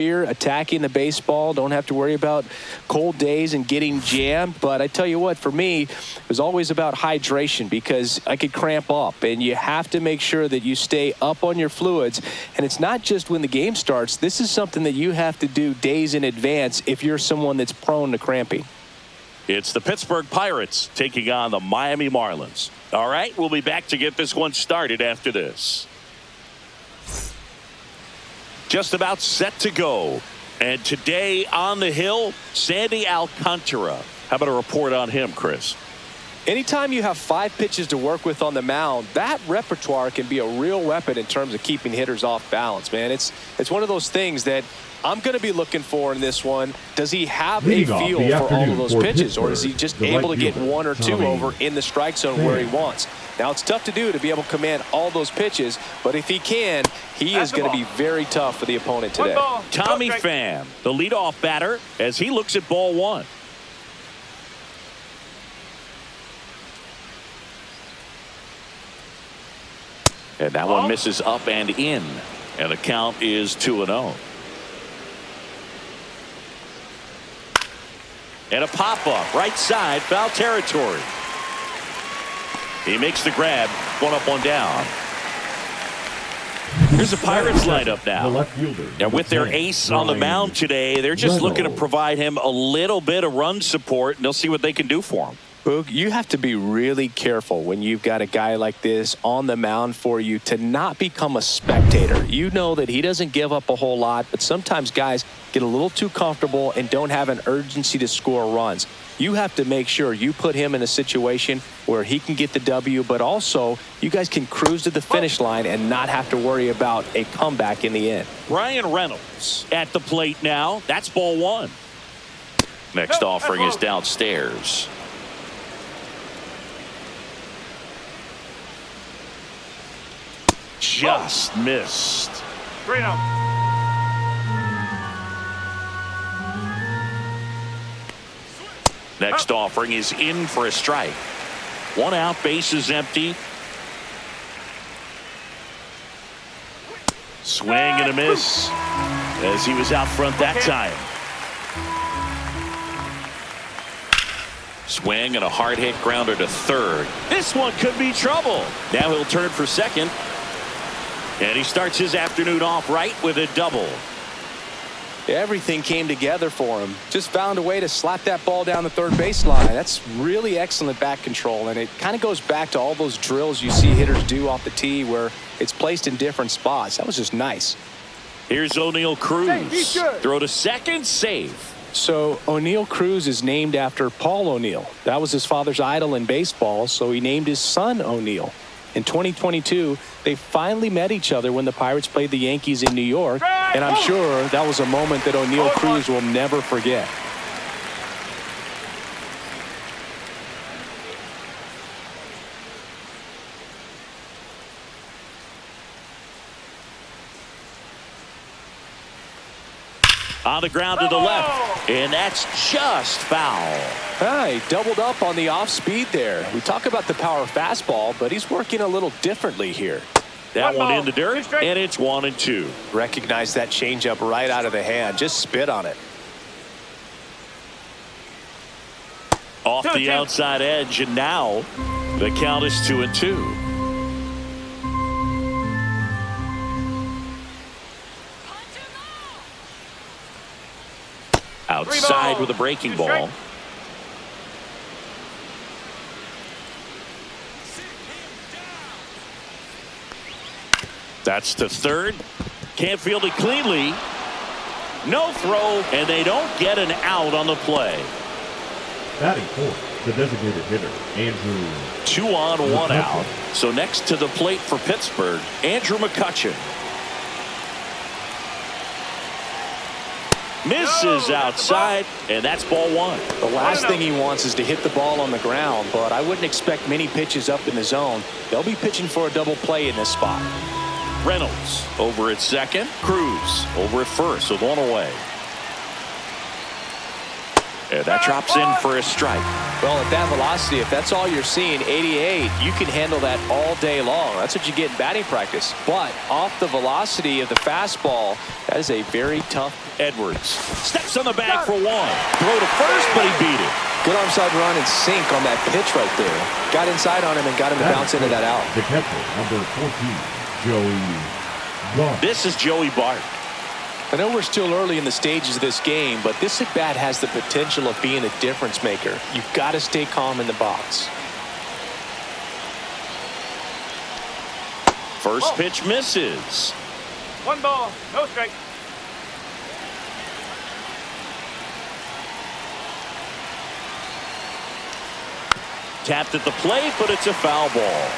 here attacking the baseball. Don't have to worry about cold days and getting jammed. But I tell you what, for me, it was always about hydration because I could cramp up, and you have to make sure that you stay up on your fluids. And it's not just when the game starts. This is something that you have to do days in advance if you're someone that's prone to cramping. It's the Pittsburgh Pirates taking on the Miami Marlins. All right, we'll be back to get this one started after this. Just about set to go. And today on the hill, Sandy Alcantara. How about a report on him, Chris? Anytime you have 5 pitches to work with on the mound, that repertoire can be a real weapon in terms of keeping hitters off balance, man. It's one of those things that I'm going to be looking for in this one. Does he have a feel for all of those pitches, or is he just able to get 1 or 2 over in the strike zone where he wants? Now, it's tough to do to be able to command all those pitches, but if he can, he is going to be very tough for the opponent today. Tommy Pham, the leadoff batter, as he looks at ball 1. And that one misses up and in, and the count is 2-0. And a pop-up, right side, foul territory. He makes the grab, 1 up, 1 down. Here's the Pirates lineup now. And with their ace on the mound today, they're just looking to provide him a little bit of run support, and they'll see what they can do for him. Boog, you have to be really careful when you've got a guy like this on the mound for you to not become a spectator. You know that he doesn't give up a whole lot, but sometimes guys get a little too comfortable and don't have an urgency to score runs. You have to make sure you put him in a situation where he can get the W, but also you guys can cruise to the finish line and not have to worry about a comeback in the end. Brian Reynolds at the plate now. That's ball 1. Next offering is downstairs. Just missed. Next offering is in for a strike. 1 out, base is empty. Swing and a miss as he was out front that time. Swing and a hard hit grounder to third. This one could be trouble. Now he'll turn for second. And he starts his afternoon off right with a double. Everything came together for him. Just found a way to slap that ball down the third baseline. That's really excellent back control, and it kind of goes back to all those drills you see hitters do off the tee where it's placed in different spots. That was just nice. Here's O'Neill Cruz. Throw to second, safe. So O'Neill Cruz is named after Paul O'Neill. That was his father's idol in baseball, so he named his son O'Neill. In 2022, they finally met each other when the Pirates played the Yankees in New York, and I'm sure that was a moment that O'Neill Cruz will never forget. On the ground to the left, and that's just foul. He doubled up on the off speed there. We talk about the power fastball, but he's working a little differently here. That one in the dirt, and it's 1-2. Recognize that changeup right out of the hand. Just spit on it. Off the outside edge, and now the count is 2-2. Outside with a breaking ball. That's to third. Can't field it cleanly. No throw, and they don't get an out on the play. Batting fourth, the designated hitter, Andrew. 2 on, 1 out. So next to the plate for Pittsburgh, Andrew McCutchen. Misses outside, and that's ball 1. The last thing he wants is to hit the ball on the ground, but I wouldn't expect many pitches up in the zone. They'll be pitching for a double play in this spot. Reynolds over at second. Cruz over at first with 1 away. And that drops in for a strike. Well, at that velocity, if that's all you're seeing, 88, you can handle that all day long. That's what you get in batting practice. But off the velocity of the fastball, that is a very tough. Edwards steps on the bag for one. Throw to first, but he beat it. Good onside run and sink on that pitch right there. Got inside on him and got him to bounce into that out. The catcher, number 14, Joey Bart. This is Joey Bart. I know we're still early in the stages of this game, but this at-bat has the potential of being a difference maker. You've got to stay calm in the box. First pitch misses. 1 ball, no strike. Tapped at the plate, but it's a foul ball.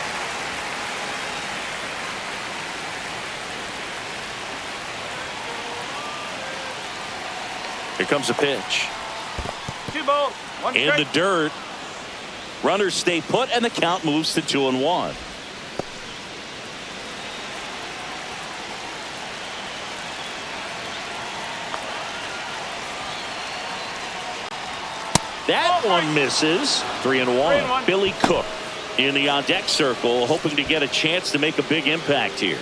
Here comes a pitch. 2 balls, 1 In strike. the dirt. Runners stay put, and the count moves to 2-1. That one misses. 3-1. 3-1. Billy Cook in the on-deck circle, hoping to get a chance to make a big impact here.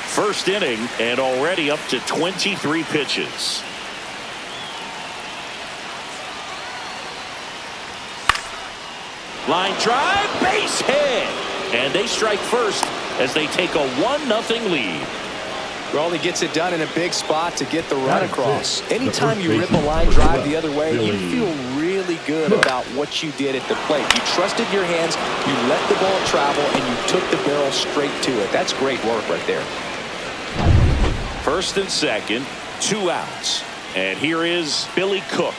First inning and already up to 23 pitches. Line drive, base hit. And they strike first as they take a 1-0 lead. Well, he gets it done in a big spot to get the run That's across. it. Anytime The you first rip a line baseman drive was the other way, you Billy feel really good Cook. about what you did at the plate. You trusted your hands, you let the ball travel, and you took the barrel straight to it. That's great work right there. First and second, 2 outs. And here is Billy Cook.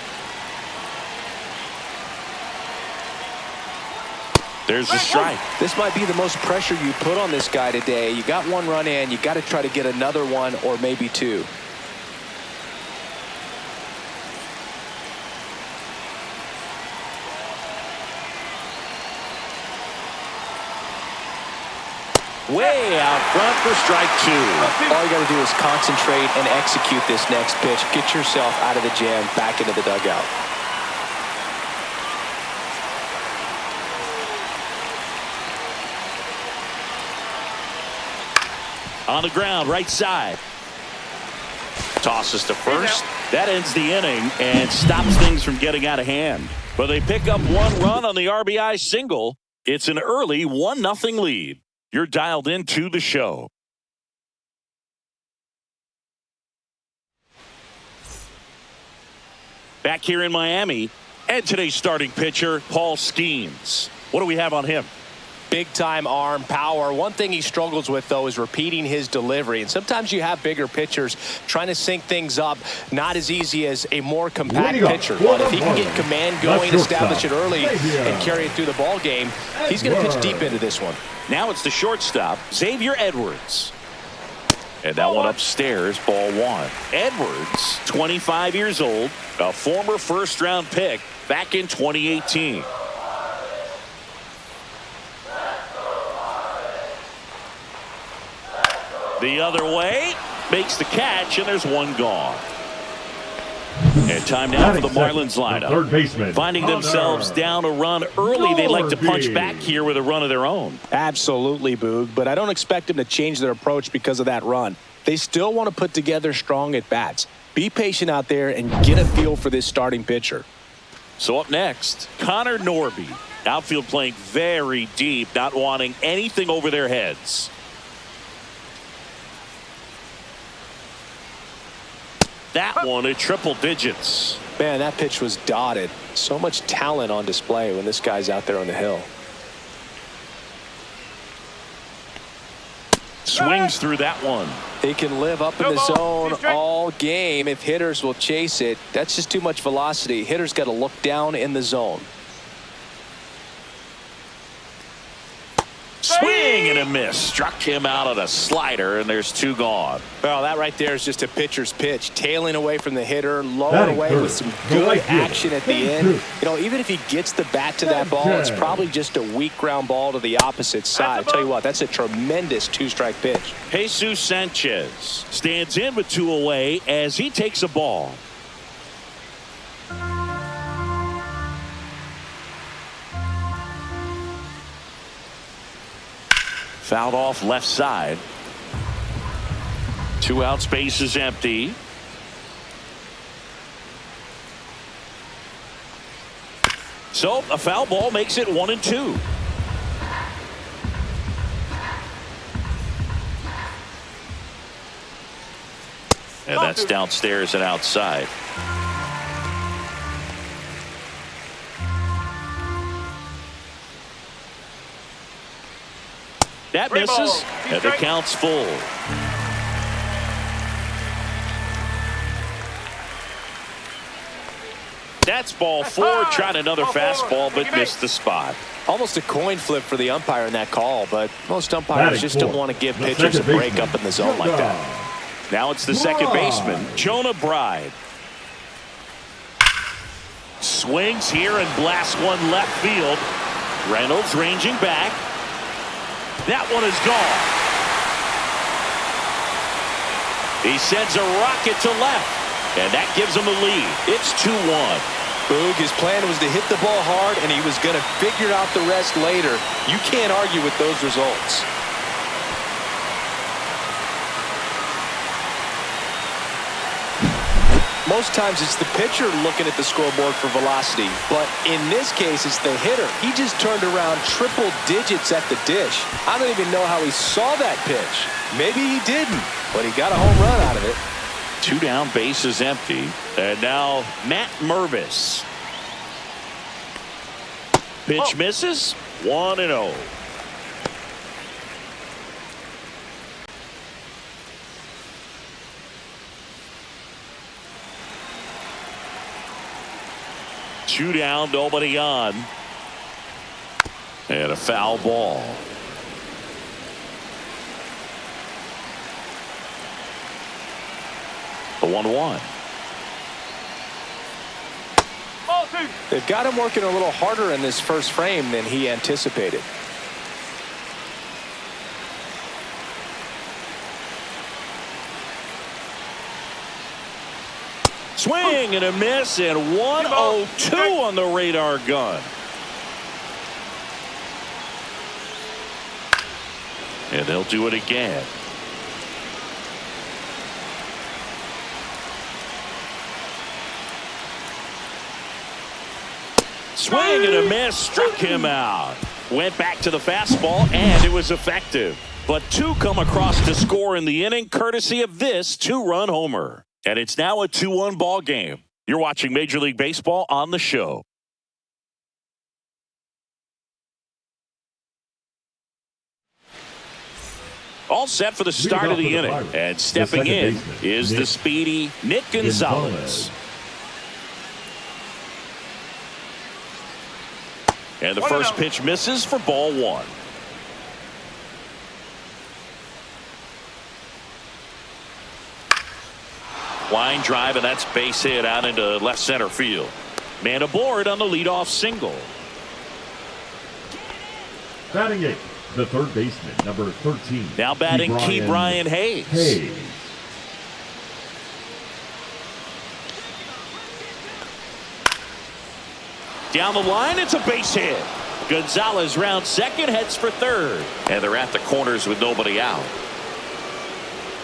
There's a strike. This might be the most pressure you put on this guy today. You got 1 run in, you got to try to get another one or maybe 2. Way out front for strike 2. All you got to do is concentrate and execute this next pitch. Get yourself out of the jam, back into the dugout. On the ground, right side. Tosses to first. That ends the inning and stops things from getting out of hand. But they pick up 1 run on the RBI single. It's an early 1-0 lead. You're dialed into the show. Back here in Miami, and today's starting pitcher, Paul Skeens. What do we have on him? Big time arm power. One thing he struggles with, though, is repeating his delivery. And sometimes you have bigger pitchers trying to sync things up. Not as easy as a more compact pitcher. But if he can get command going, establish it early, and carry it through the ball game, he's going to pitch deep into this one. Now it's the shortstop, Xavier Edwards. And that one upstairs, ball 1. Edwards, 25 years old, a former first-round pick back in 2018. The other way, makes the catch, and there's 1 gone. And time now for the Marlins lineup. Third baseman, Finding themselves down a run early, they'd like to punch back here with a run of their own. Absolutely, Boog, but I don't expect them to change their approach because of that run. They still want to put together strong at-bats. Be patient out there and get a feel for this starting pitcher. So up next, Connor Norby. Outfield playing very deep, not wanting anything over their heads. That one at triple digits. Man, that pitch was dotted. So much talent on display when this guy's out there on the hill. Swings through that one. He can live up in the zone all game if hitters will chase it. That's just too much velocity. Hitters got to look down in the zone. Swing! Swing and a miss. Struck him out on a slider, and there's 2 gone. Well, that right there is just a pitcher's pitch. Tailing away from the hitter, lower Batting away third. with some The good right fielder. action at the end. You know, even if he gets the bat to that ball, it's probably just a weak ground ball to the opposite side. I tell you what, that's a tremendous 2-strike pitch. Jesus Sanchez stands in with 2 away as he takes a ball. Fouled off left side. 2 out, space is empty. So a foul ball makes it 1-2. And that's downstairs and outside. That misses, and the count's full. That's ball 4, trying another fastball, but missed the spot. Almost a coin flip for the umpire in that call, but most umpires just don't want to give The pitchers a second break baseman, up in the zone like that. Now it's the second baseman, Jonah Bride. Swings here and blasts one left field. Reynolds ranging back. That one is gone. He sends a rocket to left, and that gives him the lead. It's 2-1. Boog, his plan was to hit the ball hard, and he was going to figure out the rest later. You can't argue with those results. Most times it's the pitcher looking at the scoreboard for velocity, but in this case it's the hitter. He just turned around triple digits at the dish. I don't even know how he saw that pitch. Maybe he didn't, but he got a home run out of it. 2 down, base is empty. And now Matt Mervis. Pitch misses. 1-0. Two down, nobody on. And a foul ball. The 1-1. Ball 2. They've got him working a little harder in this first frame than he anticipated. Swing and a miss, and 1-0-2 on the radar gun. And they'll do it again. Swing and a miss, struck him out. Went back to the fastball, and it was effective. But 2 come across to score in the inning, courtesy of this 2-run homer. And it's now a 2-1 ball game. You're watching Major League Baseball on the show. All set for the start of the inning. And stepping in is the speedy Nick Gonzalez. And the first pitch misses for ball 1. Line drive, and that's base hit out into left center field. Man aboard on the leadoff single. Batting 8th, the third baseman, number 13. Now batting Ke'Bryan Hayes. Down the line, it's a base hit. Gonzalez rounds second, heads for third. And they're at the corners with nobody out.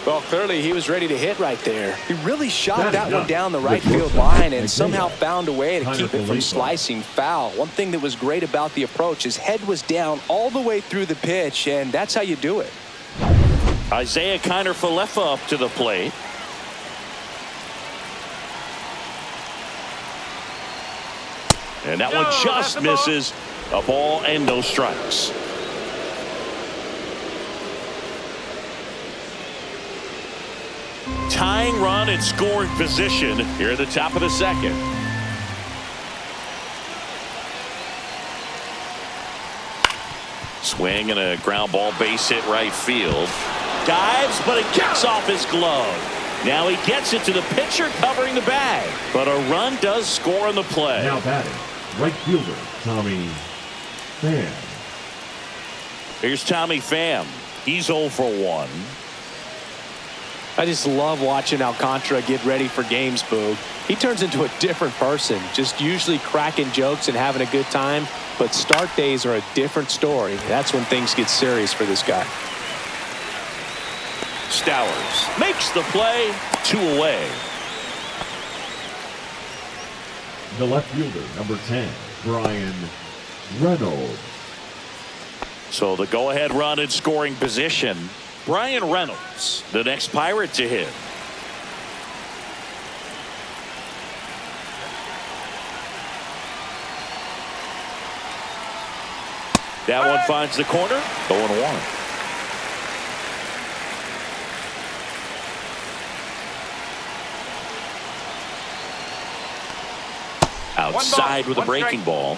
Well, clearly he was ready to hit right there. He really shot that one down the right field line and somehow found a way to keep it from slicing foul. One thing that was great about the approach, his head was down all the way through the pitch, and that's how you do it. Isaiah Kiner-Falefa up to the plate. And that one just misses. A ball and no strikes. Tying run in scoring position here at the top of the second. Swing and a ground ball base hit right field. Dives, but it kicks off his glove. Now he gets it to the pitcher covering the bag. But a run does score on the play. Now batting, right fielder, Tommy Pham. Here's Tommy Pham. He's 0 for 1. I just love watching Alcantara get ready for games, Boog. He turns into a different person, just usually cracking jokes and having a good time. But start days are a different story. That's when things get serious for this guy. Stowers makes the play. 2 away. The left fielder, number 10, Brian Reynolds. So the go-ahead run in scoring position. Brian Reynolds, the next Pirate to hit. That one finds the corner. 0-1. Outside with a breaking ball.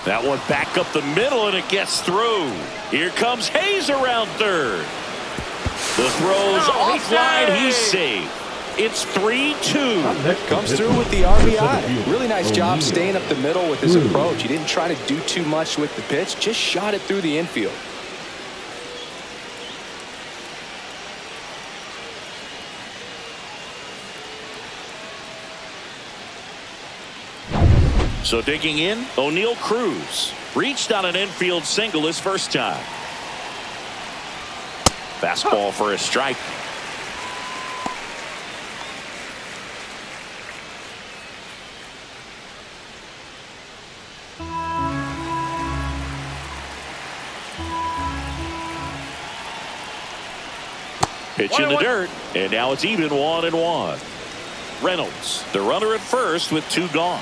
That one back up the middle, and it gets through. Here comes Hayes around third. The throw's off line. He's safe. It's 3-2. Comes through with the RBI. Really nice job staying up the middle with his approach. He didn't try to do too much with the pitch, just shot it through the infield. So digging in, O'Neal Cruz reached on an infield single his first time. Fastball for a strike. Pitch in the dirt, and now it's even 1-1. Reynolds, the runner at first with 2 gone.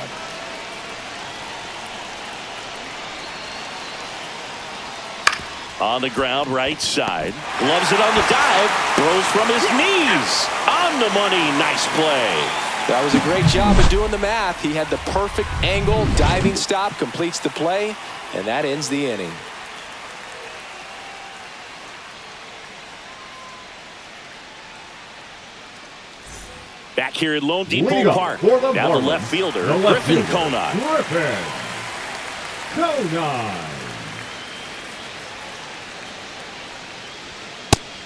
On the ground, right side. Loves it on the dive. Throws from his knees. On the money. Nice play. That was a great job of doing the math. He had the perfect angle. Diving stop completes the play, and that ends the inning. Back here at Lone Depot Park. Now the left fielder, Griffin Conine. Griffin Conine.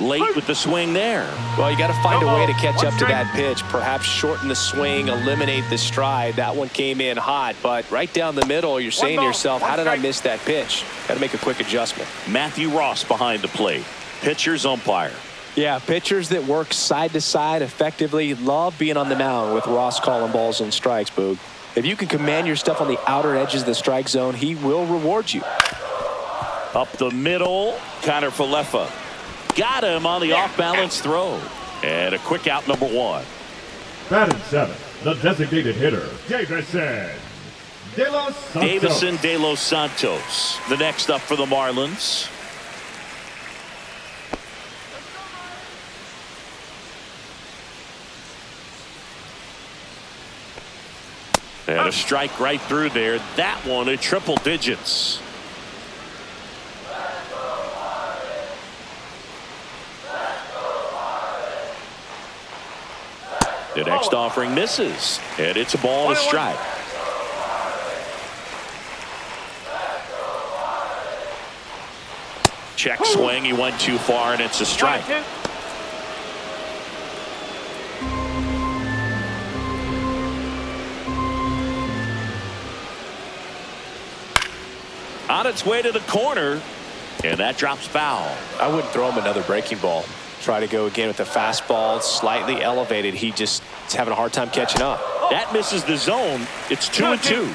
Late with the swing there. Well, you got to find a way to catch up to that pitch. Perhaps shorten the swing, eliminate the stride. That one came in hot, but right down the middle, you're saying to yourself, how did I miss that pitch? Got to make a quick adjustment. Matthew Ross behind the plate. Pitcher's umpire. Yeah, pitchers that work side to side effectively love being on the mound with Ross calling balls and strikes, Boog. If you can command your stuff on the outer edges of the strike zone, he will reward you. Up the middle, Connor Falefa. Got him on the off-balance throw. And a quick out, number 1. Batting 7th, the designated hitter, Davison De Los Santos. The next up for the Marlins. And a strike right through there. That one at triple digits. The next offering misses, and it's a ball and a strike. Check swing, he went too far, and it's a strike. On its way to the corner, and that drops foul. I wouldn't throw him another breaking ball. Try to go again with the fastball, slightly elevated. He just is having a hard time catching up. That misses the zone. It's 2-2.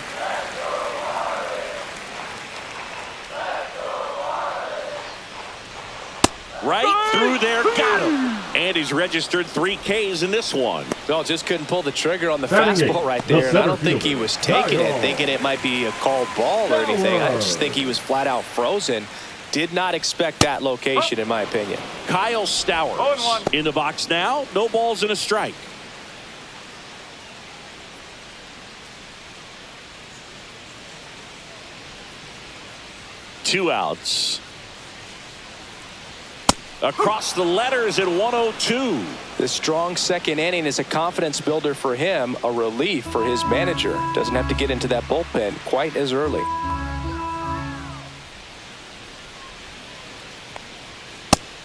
Right through there, got him. And he's registered 3 Ks in this one. No, just couldn't pull the trigger on the fastball right there. And I don't think he was taking it, thinking it might be a called ball or anything. I just think he was flat out frozen. Did not expect that location, in my opinion. Kyle Stowers in the box now. No balls and a strike. 2 outs. Across the letters at 102. The strong second inning is a confidence builder for him, a relief for his manager. Doesn't have to get into that bullpen quite as early.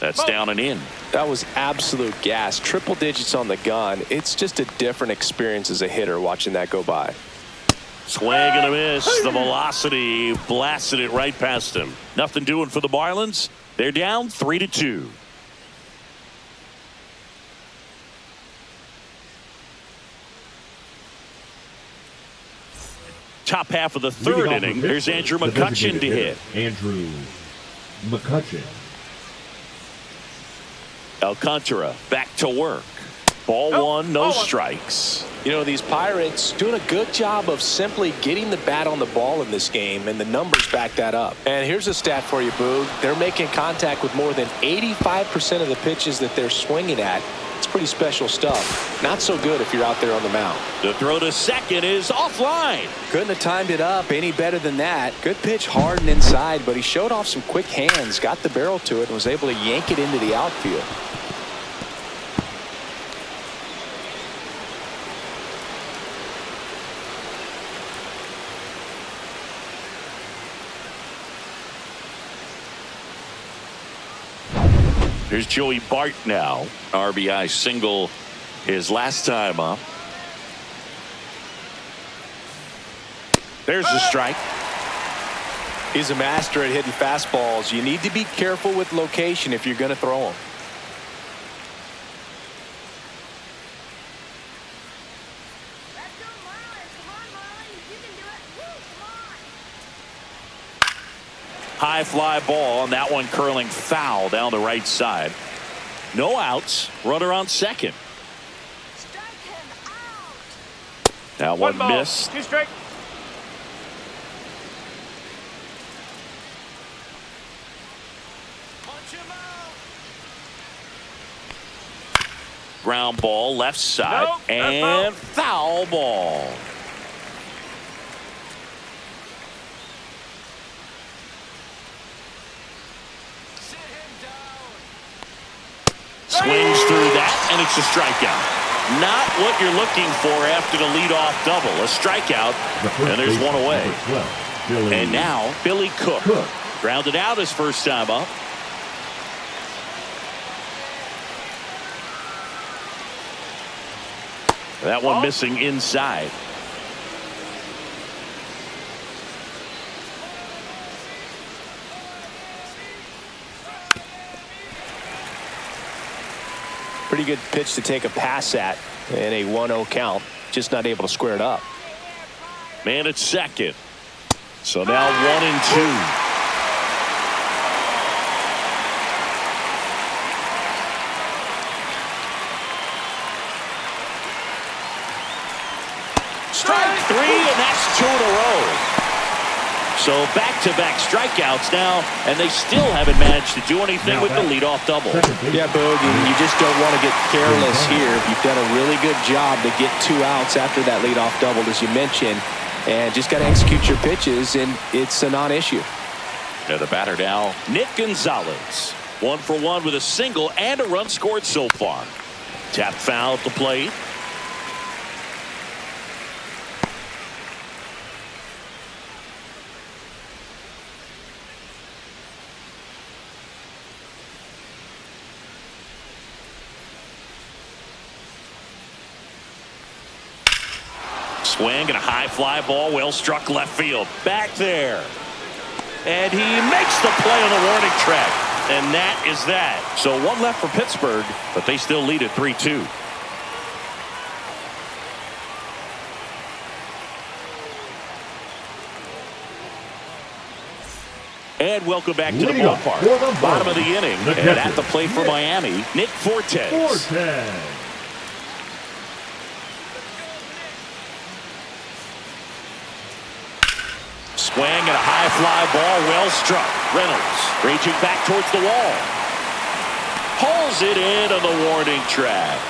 That's down and in. That was absolute gas. Triple digits on the gun. It's just a different experience as a hitter watching that go by. Swing and a miss. The velocity blasted it right past him. Nothing doing for the Marlins. They're down 3-2. Top half of the third inning. There's Andrew McCutchen to hit. Andrew McCutchen. Alcantara back to work. Ball one, no strikes. You know, these Pirates doing a good job of simply getting the bat on the ball in this game, and the numbers back that up. And here's a stat for you, Boog. They're making contact with more than 85% of the pitches that they're swinging at. It's pretty special stuff. Not so good if you're out there on the mound. The throw to second is offline. Couldn't have timed it up any better than that. Good pitch hard and inside, but he showed off some quick hands, got the barrel to it, and was able to yank it into the outfield. Here's Joey Bart now. RBI single his last time up. There's the strike. He's a master at hitting fastballs. You need to be careful with location if you're going to throw them. Let's go, Marlins. Come on, Marlins. You can do it. Woo, come on. High fly ball, and that one curling foul down the right side. No outs. Runner on second. Strike him out. That one ball, missed. 2 strike. Punch him out. Ground ball left side. Nope, that's And foul ball. Sit him down. Swings through that, and it's a strikeout. Not what you're looking for after the leadoff double. A strikeout, and there's one away. And now Billy Cook. Grounded out his first time up. That one missing inside. Pretty good pitch to take a pass at in a 1-0 count. Just not able to square it up. Man at second. So now 1-2. Strike 3, and that's 2 in a row. So back-to-back strikeouts now, and they still haven't managed to do anything with the leadoff double. Yeah, Boog, you just don't want to get careless here. You've done a really good job to get 2 outs after that leadoff double, as you mentioned, and just got to execute your pitches, and it's a non-issue. Yeah, the batter now, Nick Gonzalez. 1 for 1 with a single and a run scored so far. Tap foul at the plate. Swing and a high fly ball, well struck left field. Back there. And he makes the play on the warning track. And that is that. So 1 left for Pittsburgh, but they still lead at 3-2. And welcome back to the ballpark. Bottom of the inning. And at the plate for Miami, Nick Fortes. Swing and a high fly ball, well struck. Reynolds reaching back towards the wall. Pulls it in on the warning track.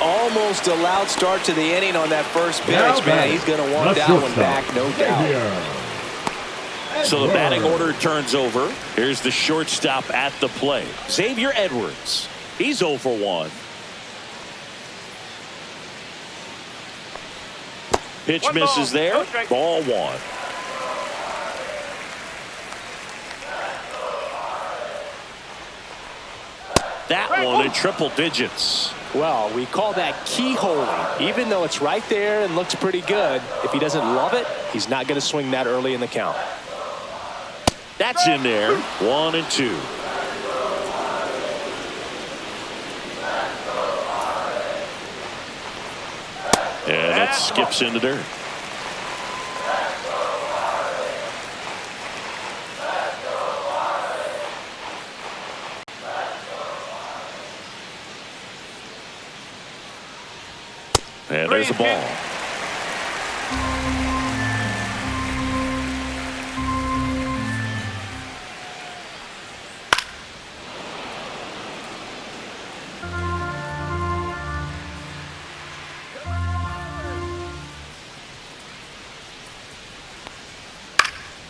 Almost a loud start to the inning on that first pitch, man. He's going to want that one back, no doubt. So the batting order turns over. Here's the shortstop at the plate, Xavier Edwards. He's 0 for 1. Pitch misses there. Ball 1. That one in triple digits. Well, we call that keyholing. Even though it's right there and looks pretty good, if he doesn't love it, he's not going to swing that early in the count. That's in there. 1 and 2. And it skips into dirt. And there's the ball.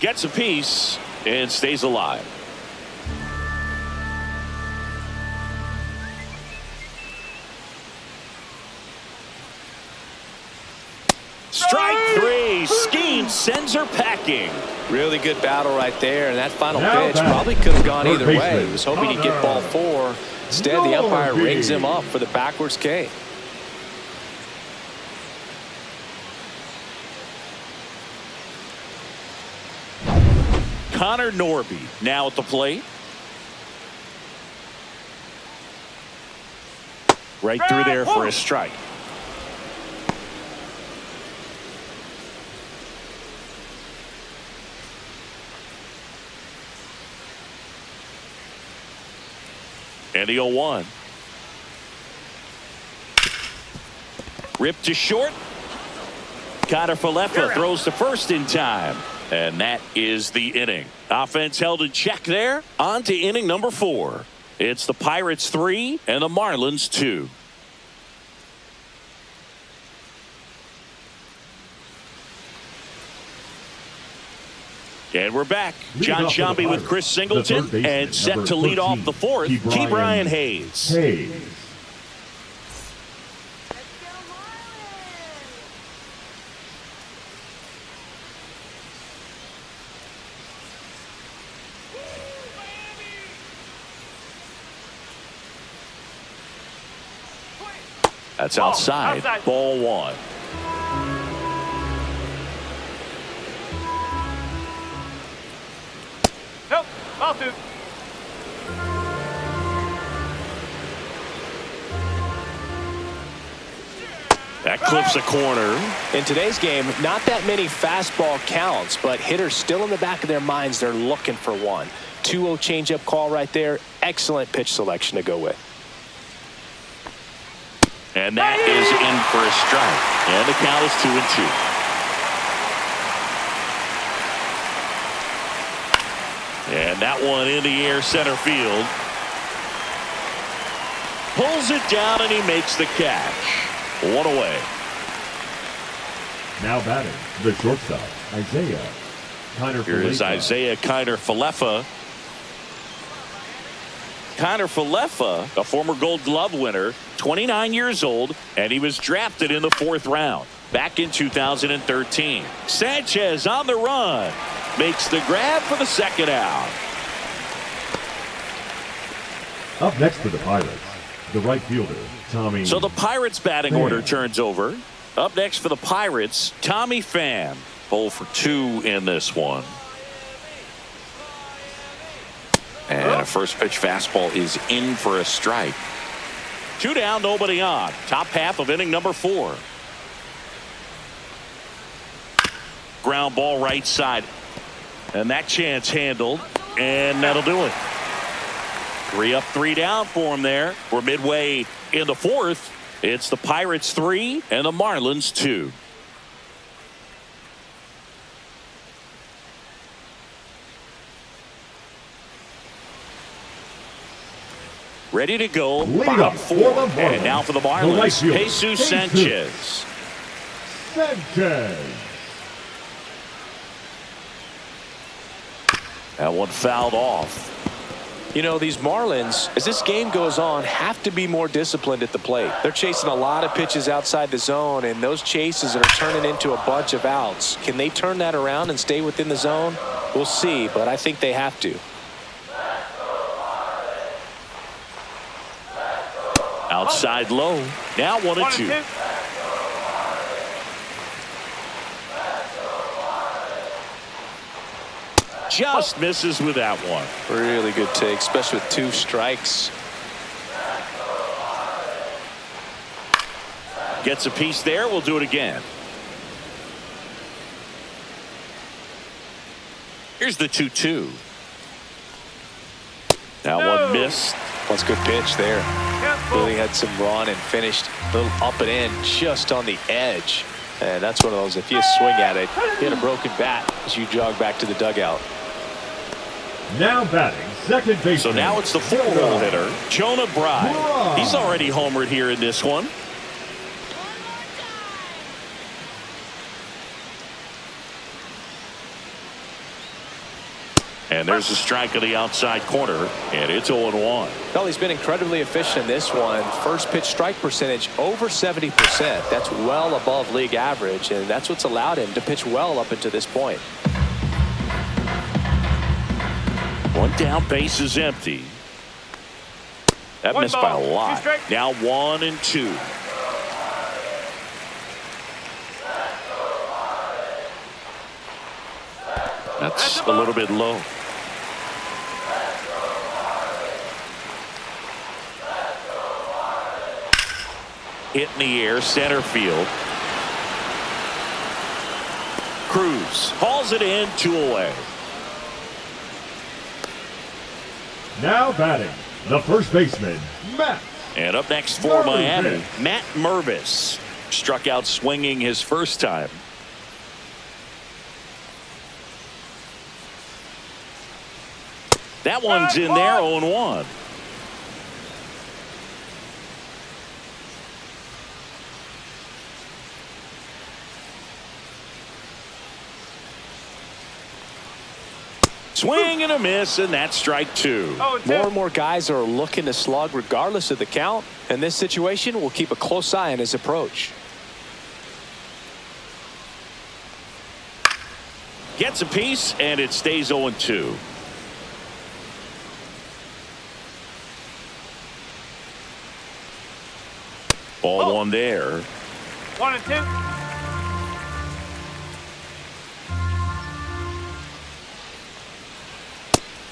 Gets a piece and stays alive. Strike 3. Scheme sends her packing. Really good battle right there, and that final Now pitch back. probably could have gone Third either way. baseman. He was hoping he'd get ball 4. Instead, the umpire rings him up for the backwards K. Connor Norby now at the plate. Right through there for a strike. And the 0-1. Ripped to short. Connor Falefa throws to first in time. And that is the inning. Offense held in check there. On to inning number 4. It's the Pirates 3 and the Marlins 2. And we're back. John Shambi with Chris Singleton and set to lead off the 4th. Key Brian Hayes. Hayes. Let's go Marlins! That's outside. Ball 1. Nope, I'll do. That clips a corner. In today's game, not that many fastball counts, but hitters still in the back of their minds, they're looking for one. 2-0 changeup call right there. Excellent pitch selection to go with. And that is in for a strike. And the count is 2-2. And that one in the air center field. Pulls it down and he makes the catch. One away. Now batting, the shortstop, Isaiah Kiner Falefa. Here's Isaiah Kiner Falefa. Kiner Falefa, a former Gold Glove winner, 29 years old, and he was drafted in the 4th round back in 2013. Sanchez on the run. Makes the grab for the second out. Up next for the Pirates, the right fielder, Tommy. So the Pirates batting order turns over. Up next for the Pirates, Tommy Pham. 0 for 2 in this one. And a first pitch fastball is in for a strike. 2 down, nobody on. Top half of inning number 4. Ground ball right side. And that chance handled. And that'll do it. 3 up, 3 down for him there. We're midway in the 4th. It's the Pirates 3 and the Marlins 2. Ready to go. Lead Bottom up 4. for the Marlins. And now for the The right Marlins, fielder, Jesus Jesus Sanchez. Sanchez. That one fouled off. You know, these Marlins, as this game goes on, have to be more disciplined at the plate. They're chasing a lot of pitches outside the zone, and those chases are turning into a bunch of outs. Can they turn that around and stay within the zone? We'll see, but I think they have to. Outside low. Now 1-2. Just misses with that one. Really good take, especially with 2 strikes. Gets a piece there. We'll do it again. Here's the 2-2. That one missed. That's a good pitch there. Really had some run and finished a little up and in just on the edge. And that's one of those, if you swing at it, you hit a broken bat as you jog back to the dugout. Now batting second base. So now it's the 4-hole hitter, Jonah Bride. He's already homered here in this one. And there's a strike on the outside corner, and it's 0-1. Well, he's been incredibly efficient in this one. First pitch strike percentage over 70%. That's well above league average, and that's what's allowed him to pitch well up until this point. One down, base is empty. That missed by a lot. Now 1-2. That's a little bit low. Hit in the air, center field. Cruz hauls it in, 2 away. Now batting the first baseman, Matt. And up next for Miami, Matt Mervis. Struck out swinging his first time. That one's in there, 0-1. Swing and a miss, and that's strike 2. More and more guys are looking to slug regardless of the count. In this situation, we'll keep a close eye on his approach. Gets a piece, and it stays 0-2. Ball one there. 1-2.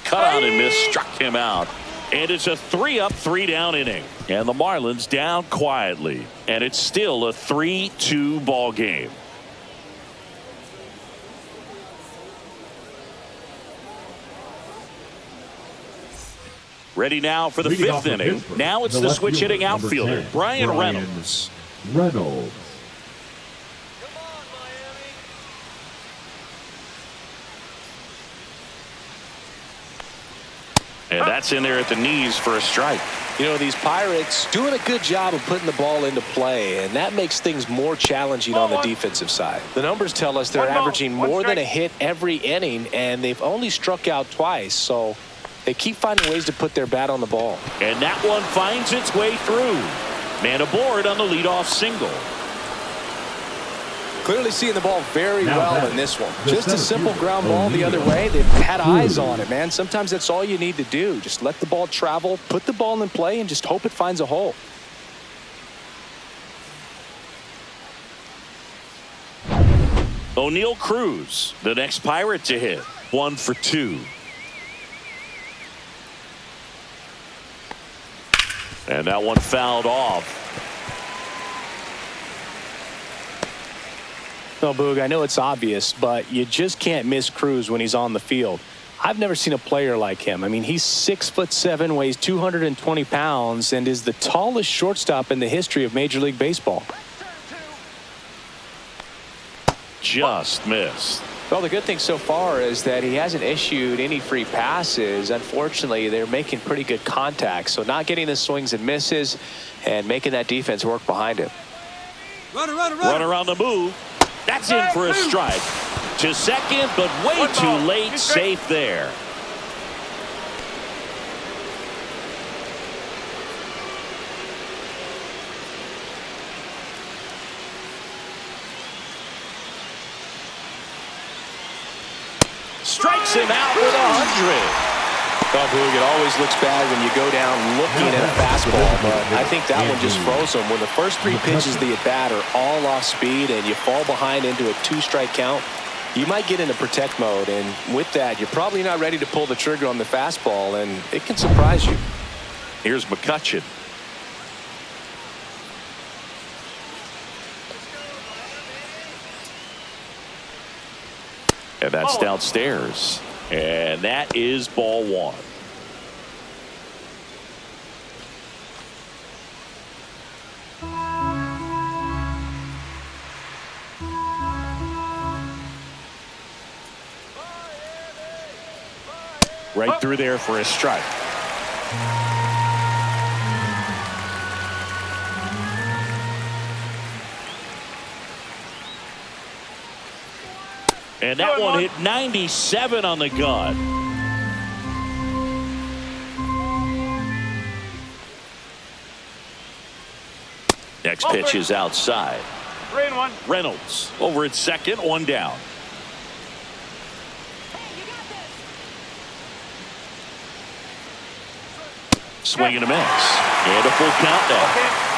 Cut out and missed, struck him out. And it's a 3-up, 3-down inning. And the Marlins down quietly. And it's still a 3-2 ball game. Ready now for the 5th inning. Now it's the switch hitting outfielder, Brian Reynolds. And that's in there at the knees for a strike. You know, these Pirates doing a good job of putting the ball into play, and that makes things more challenging on the defensive side. The numbers tell us they're averaging more than a hit every inning, and they've only struck out twice, so they keep finding ways to put their bat on the ball. And that one finds its way through. Man aboard on the leadoff single. Clearly seeing the ball very well in this one. Just a simple ground ball the other way. They've had eyes on it, man. Sometimes that's all you need to do. Just let the ball travel, put the ball in play, and just hope it finds a hole. O'Neal Cruz, the next Pirate to hit. 1 for 2. And that one fouled off. No, Boog, I know it's obvious, but you just can't miss Cruz when he's on the field. I've never seen a player like him. I mean, he's 6'7", weighs 220 pounds, and is the tallest shortstop in the history of Major League Baseball. Just missed. Well, the good thing so far is that he hasn't issued any free passes. Unfortunately, they're making pretty good contact, so not getting the swings and misses and making that defense work behind him. Runner on the move. That's in for a strike. To second, but way too late. Safe there. strikes him out with 100. Oh, Boog, it always looks bad when you go down looking at a fastball, but I think that one just froze him. When the first three pitches of the at-bat are all off speed and you fall behind into a 2-strike count, you might get into protect mode, and with that, you're probably not ready to pull the trigger on the fastball, and it can surprise you. Here's McCutchen. And that's downstairs. And that is ball one. Right through there for a strike. And that one hit 97 on the gun. Next pitch is outside. 3-1. Reynolds over at second, one down. Swing and a miss. And a full count now. Okay.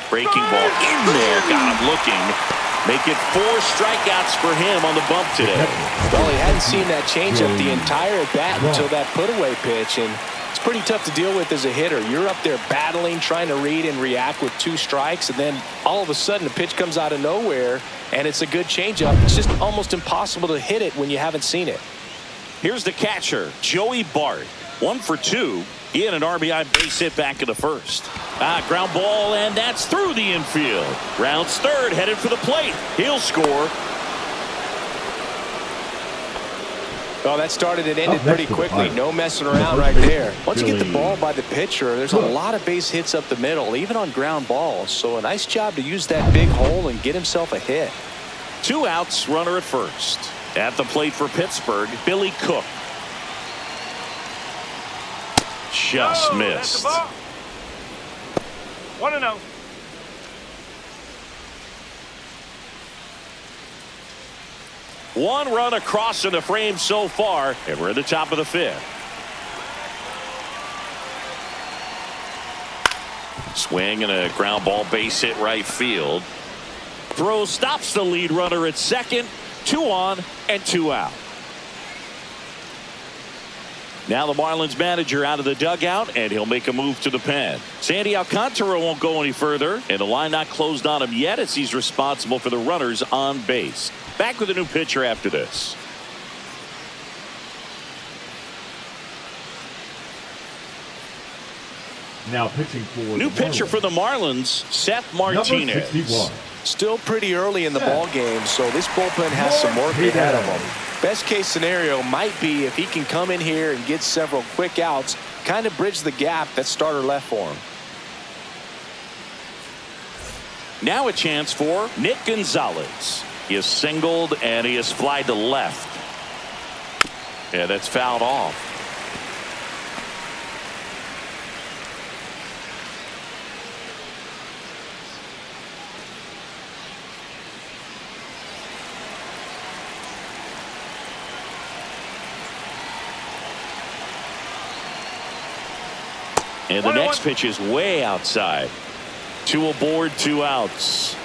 Breaking ball in there. Got him looking. Make it 4 strikeouts for him on the bump today. Well, he hadn't seen that changeup the entire at-bat until that put-away pitch, and it's pretty tough to deal with as a hitter. You're up there battling, trying to read and react with 2 strikes, and then all of a sudden a pitch comes out of nowhere, and it's a good changeup. It's just almost impossible to hit it when you haven't seen it. Here's the catcher, Joey Bart. 1 for 2. He had an RBI base hit back in the first. Ground ball, and that's through the infield. Rounds third, headed for the plate. He'll score. Oh, that started and ended pretty quickly. No messing around right there. Once you get the ball by the pitcher, there's a lot of base hits up the middle, even on ground balls. So a nice job to use that big hole and get himself a hit. 2 outs, runner at first. At the plate for Pittsburgh, Billy Cook. Just missed. 1-0. One run across in the frame so far, and we're at the top of the 5th. Swing and a ground ball base hit right field. Throw stops the lead runner at second. 2 on and 2 out. Now the Marlins manager out of the dugout, and he'll make a move to the pen. Sandy Alcantara won't go any further, and the line not closed on him yet as he's responsible for the runners on base. Back with a new pitcher after this. Now pitching for New pitcher for the Marlins, Seth Martinez. Still pretty early in the ball game, so this bullpen has some work ahead of them. Best case scenario might be if he can come in here and get several quick outs, kind of bridge the gap that starter left for him. Now a chance for Nick Gonzalez. He is singled and he is flied to left. Yeah, that's fouled off. And the next pitch is way outside. 2 aboard, 2 outs.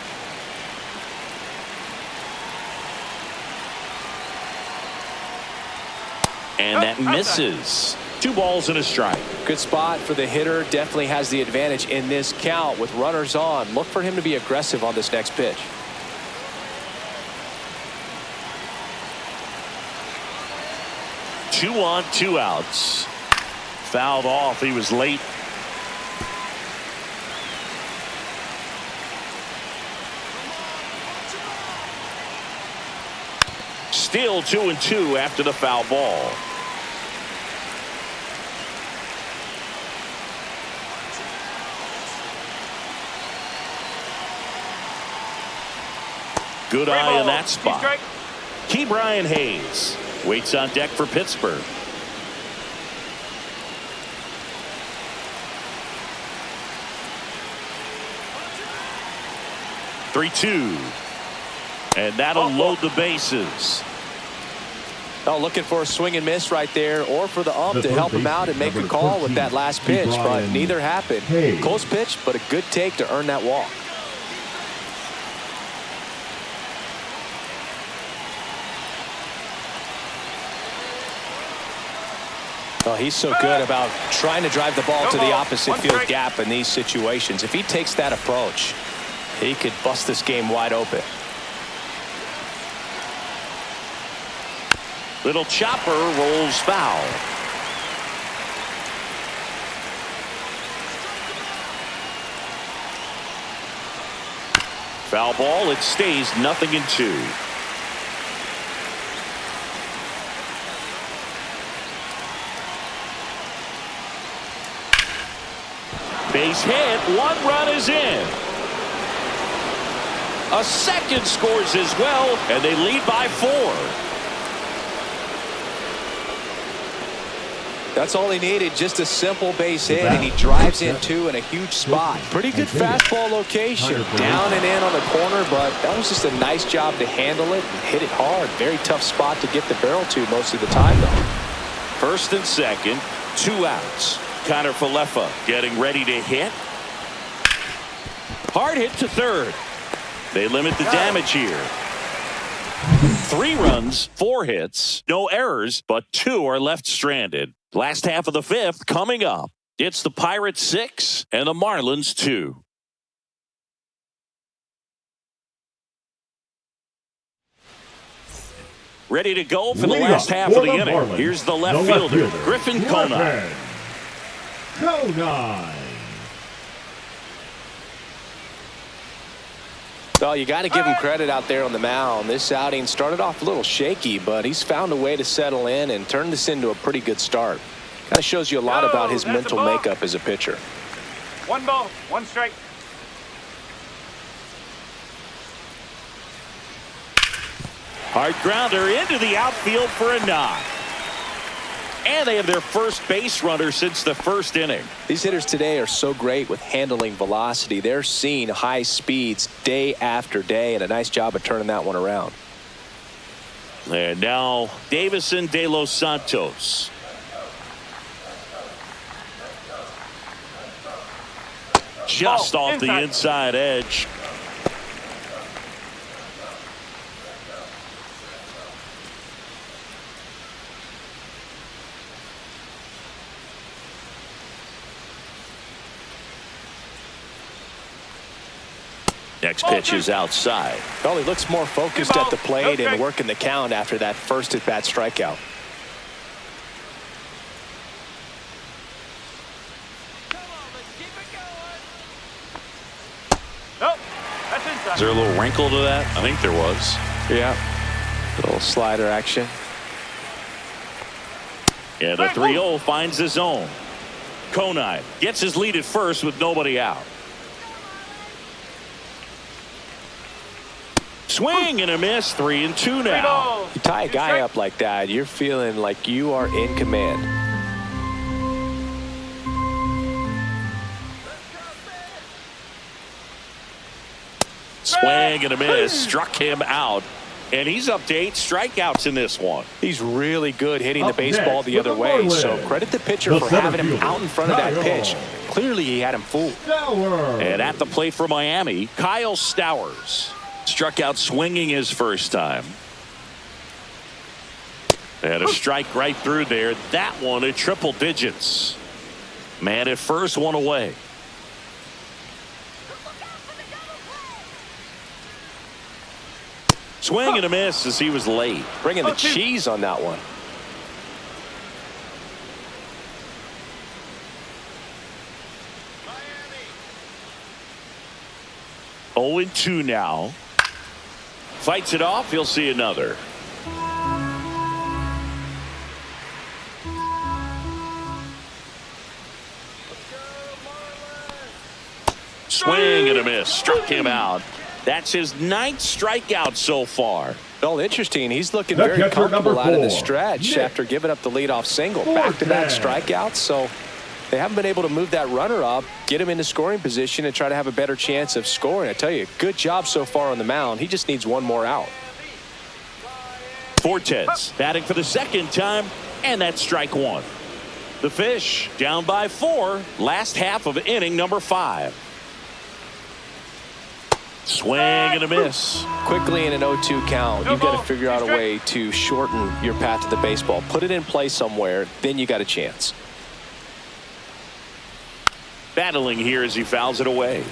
And that misses. 2 balls and a strike. Good spot for the hitter. Definitely has the advantage in this count with runners on. Look for him to be aggressive on this next pitch. Two on, 2 outs. Fouled off. He was late. Still 2-2 after the foul ball. Good eye in that spot. Key Brian Hayes waits on deck for Pittsburgh. 3-2. And that'll load the bases. Oh, looking for a swing and miss right there, or for the ump to help him out and make a call with that last pitch, but neither happened. Close pitch, but a good take to earn that walk. Well, he's so good about trying to drive the ball to the opposite field gap in these situations. If he takes that approach, he could bust this game wide open. Little chopper rolls foul. Foul ball. It stays 0-2. Base hit. 1 run is in. A second scores as well, and they lead by 4. That's all he needed, just a simple base hit, and he drives in 2 in a huge spot. Pretty good fastball location, down and in on the corner, but that was just a nice job to handle it and hit it hard. Very tough spot to get the barrel to most of the time, though. First and second, 2 outs. Connor Falefa getting ready to hit. Hard hit to third. They limit the damage here. 3 runs, 4 hits, no errors, but 2 are left stranded. Last half of the 5th coming up. It's the Pirates 6 and the Marlins 2. Ready to go for the last half of the inning. Marlins, Here's the left fielder, Griffin Conine. Well, you got to give him credit out there on the mound. This outing started off a little shaky, but he's found a way to settle in and turn this into a pretty good start. Kind of shows you a lot about his mental makeup as a pitcher. 1 ball, 1 strike. Hard grounder into the outfield for a knock. And they have their first base runner since the first inning. These hitters today are so great with handling velocity. They're seeing high speeds day after day, and a nice job of turning that one around. And now Davison De Los Santos. Just off the inside edge. Next pitch is outside. Well, he looks more focused at the plate and working the count after that first at-bat strikeout. Is there a little wrinkle to that? I think there was. Yeah. A little slider action. And the 3-0 finds his own. Conine gets his lead at first with nobody out. Swing and a miss. 3-2 now. You tie a guy up like that, you're feeling like you are in command. Swing and a miss. Struck him out. And he's up to 8 strikeouts in this one. He's really good hitting the baseball the other way. So credit the pitcher for having him out in front of that pitch. Clearly he had him fooled. And at the plate for Miami, Kyle Stowers. Struck out swinging his first time. And a strike right through there. That one at triple digits. Man at first, one away. Swing and a miss as he was late. Bringing the cheese on that one. Miami. 0-2 now. Fights it off. He'll see another. Swing and a miss. Struck him out. That's his 9th strikeout so far. Well, interesting. He's looking very comfortable out of the stretch after giving up the leadoff single. Back-to-back strikeouts. So they haven't been able to move that runner up, get him into scoring position, and try to have a better chance of scoring. I tell you, good job so far on the mound. He just needs one more out. Fortes batting for the second time, and that's strike one. The Fish down by 4, last half of inning number 5. Swing and a miss. Quickly in an 0-2 count, you've got to figure out a way to shorten your path to the baseball. Put it in play somewhere, then you got a chance. Battling here as he fouls it away.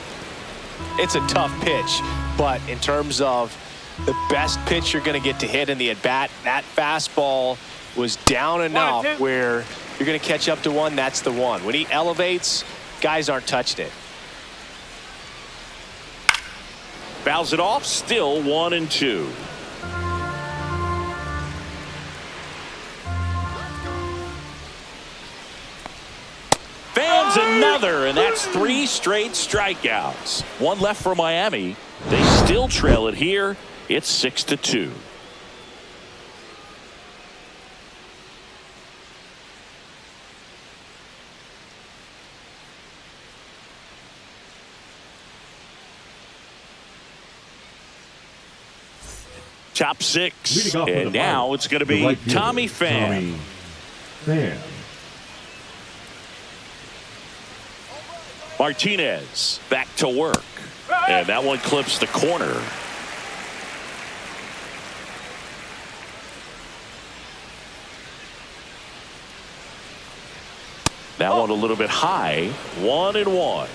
It's a tough pitch, but in terms of the best pitch you're going to get to hit in the at-bat, that fastball was down enough where you're going to catch up to one. That's the one. When he elevates, guys aren't touching it. Fouls it off, still 1-2. Fans another, and that's 3 straight strikeouts. One left for Miami. They still trail it here. It's 6-2. Top 6, and now it's going to be Tommy Pham. Martinez back to work, and that one clips the corner. That one a little bit high. 1-1.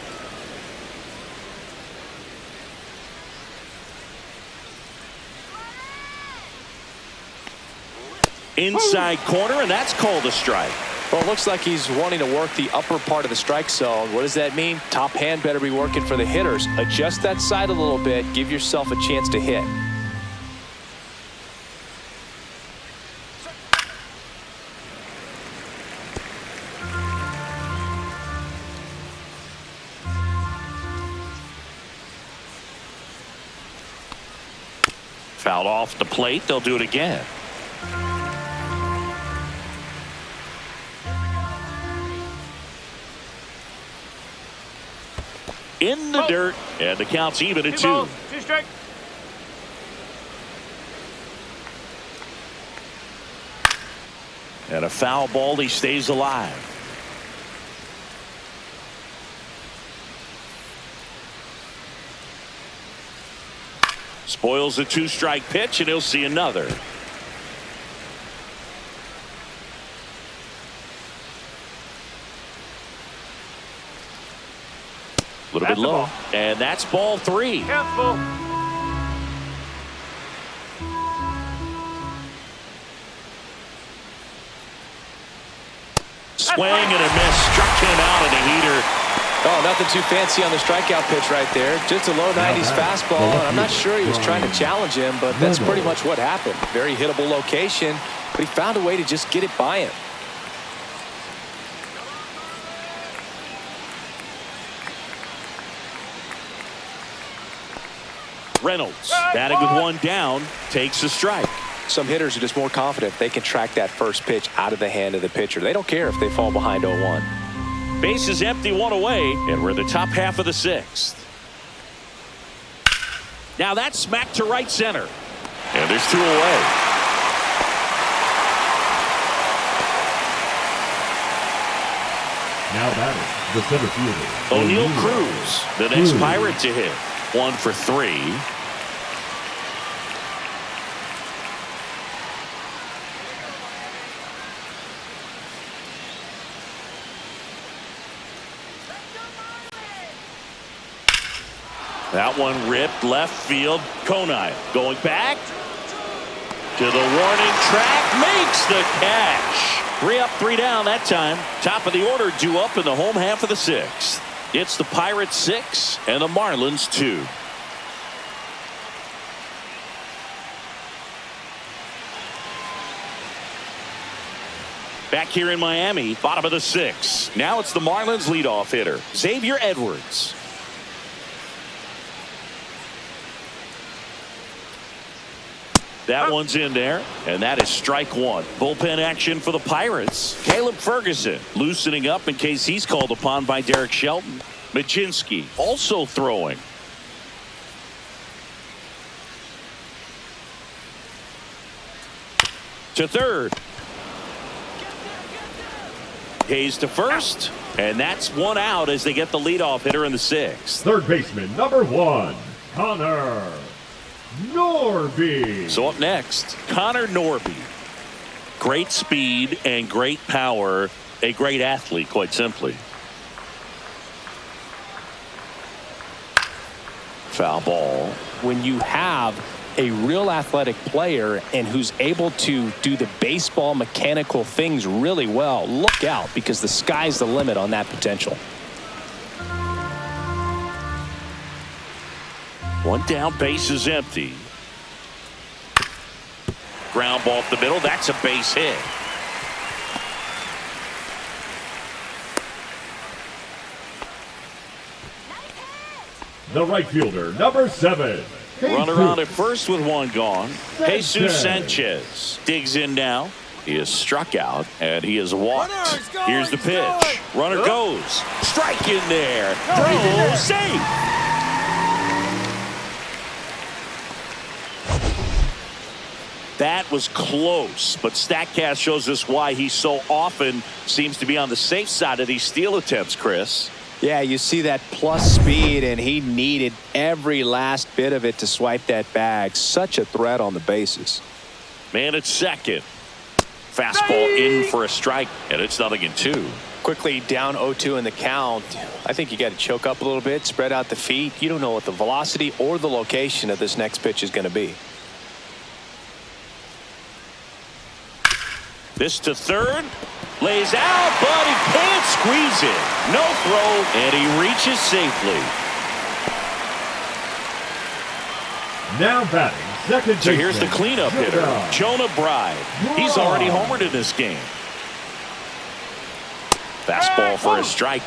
Inside corner, and that's called a strike. Well, it looks like he's wanting to work the upper part of the strike zone. What does that mean? Top hand better be working for the hitters. Adjust that side a little bit. Give yourself a chance to hit. Fouled off the plate. They'll do it again. In the dirt, and the count's even at 2. 2 strike. And a foul ball, he stays alive. Spoils a 2-strike pitch, and he'll see another. A little bit low, and that's ball 3. Careful. Swing and a miss. Struck him out in a heater. Oh, nothing too fancy on the strikeout pitch right there. Just a low 90s fastball. I'm not sure he was trying to challenge him, but that's pretty much what happened. Very hittable location, but he found a way to just get it by him. Reynolds batting with 1 down, takes a strike. Some hitters are just more confident they can track that first pitch out of the hand of the pitcher. They don't care if they fall behind 0-1. Base is empty, 1 away, and we're in the top half of the 6th. Now that's smacked to right center, and there's 2 away. Now batting, the center fielder, O'Neal Cruz, the next Pirate to hit. 1 for 3. That one ripped left field. Konai going back to the warning track, makes the catch. 3 up, 3 down that time. Top of the order due up in the home half of the 6th. It's the Pirates 6 and the Marlins 2. Back here in Miami, bottom of the 6th. Now it's the Marlins leadoff hitter, Xavier Edwards. That one's in there, and that is strike one. Bullpen action for the Pirates. Caleb Ferguson loosening up in case he's called upon by Derek Shelton. Majinski also throwing. To third. Hayes to first, and that's one out as they get the leadoff hitter in the sixth. Third baseman, number 1, Connor Norby. So up next, Connor Norby. Great speed and great power. A great athlete, quite simply. Foul ball. When you have a real athletic player and who's able to do the baseball mechanical things really well, look out, because the sky's the limit on that potential. One down, base is empty. Ground ball up the middle. That's a base hit. The right fielder, number 7. Run around at first with one gone. Jesus Sanchez digs in now. He is struck out and he is walked. Here's the pitch. Runner goes. Strike in there. Throw safe. That was close, but StatCast shows us why he so often seems to be on the safe side of these steal attempts, Chris. Yeah, you see that plus speed, and he needed every last bit of it to swipe that bag. Such a threat on the bases. Man at second. Fastball in for a strike, and it's 0-2. Quickly down 0-2 in the count. I think you got to choke up a little bit, spread out the feet. You don't know what the velocity or the location of this next pitch is going to be. This to third. Lays out, but he can't squeeze it. No throw, and he reaches safely. Now batting, second So baseman, here's the cleanup hitter, Jonah Bride. He's already homered in this game. Fastball for a strike.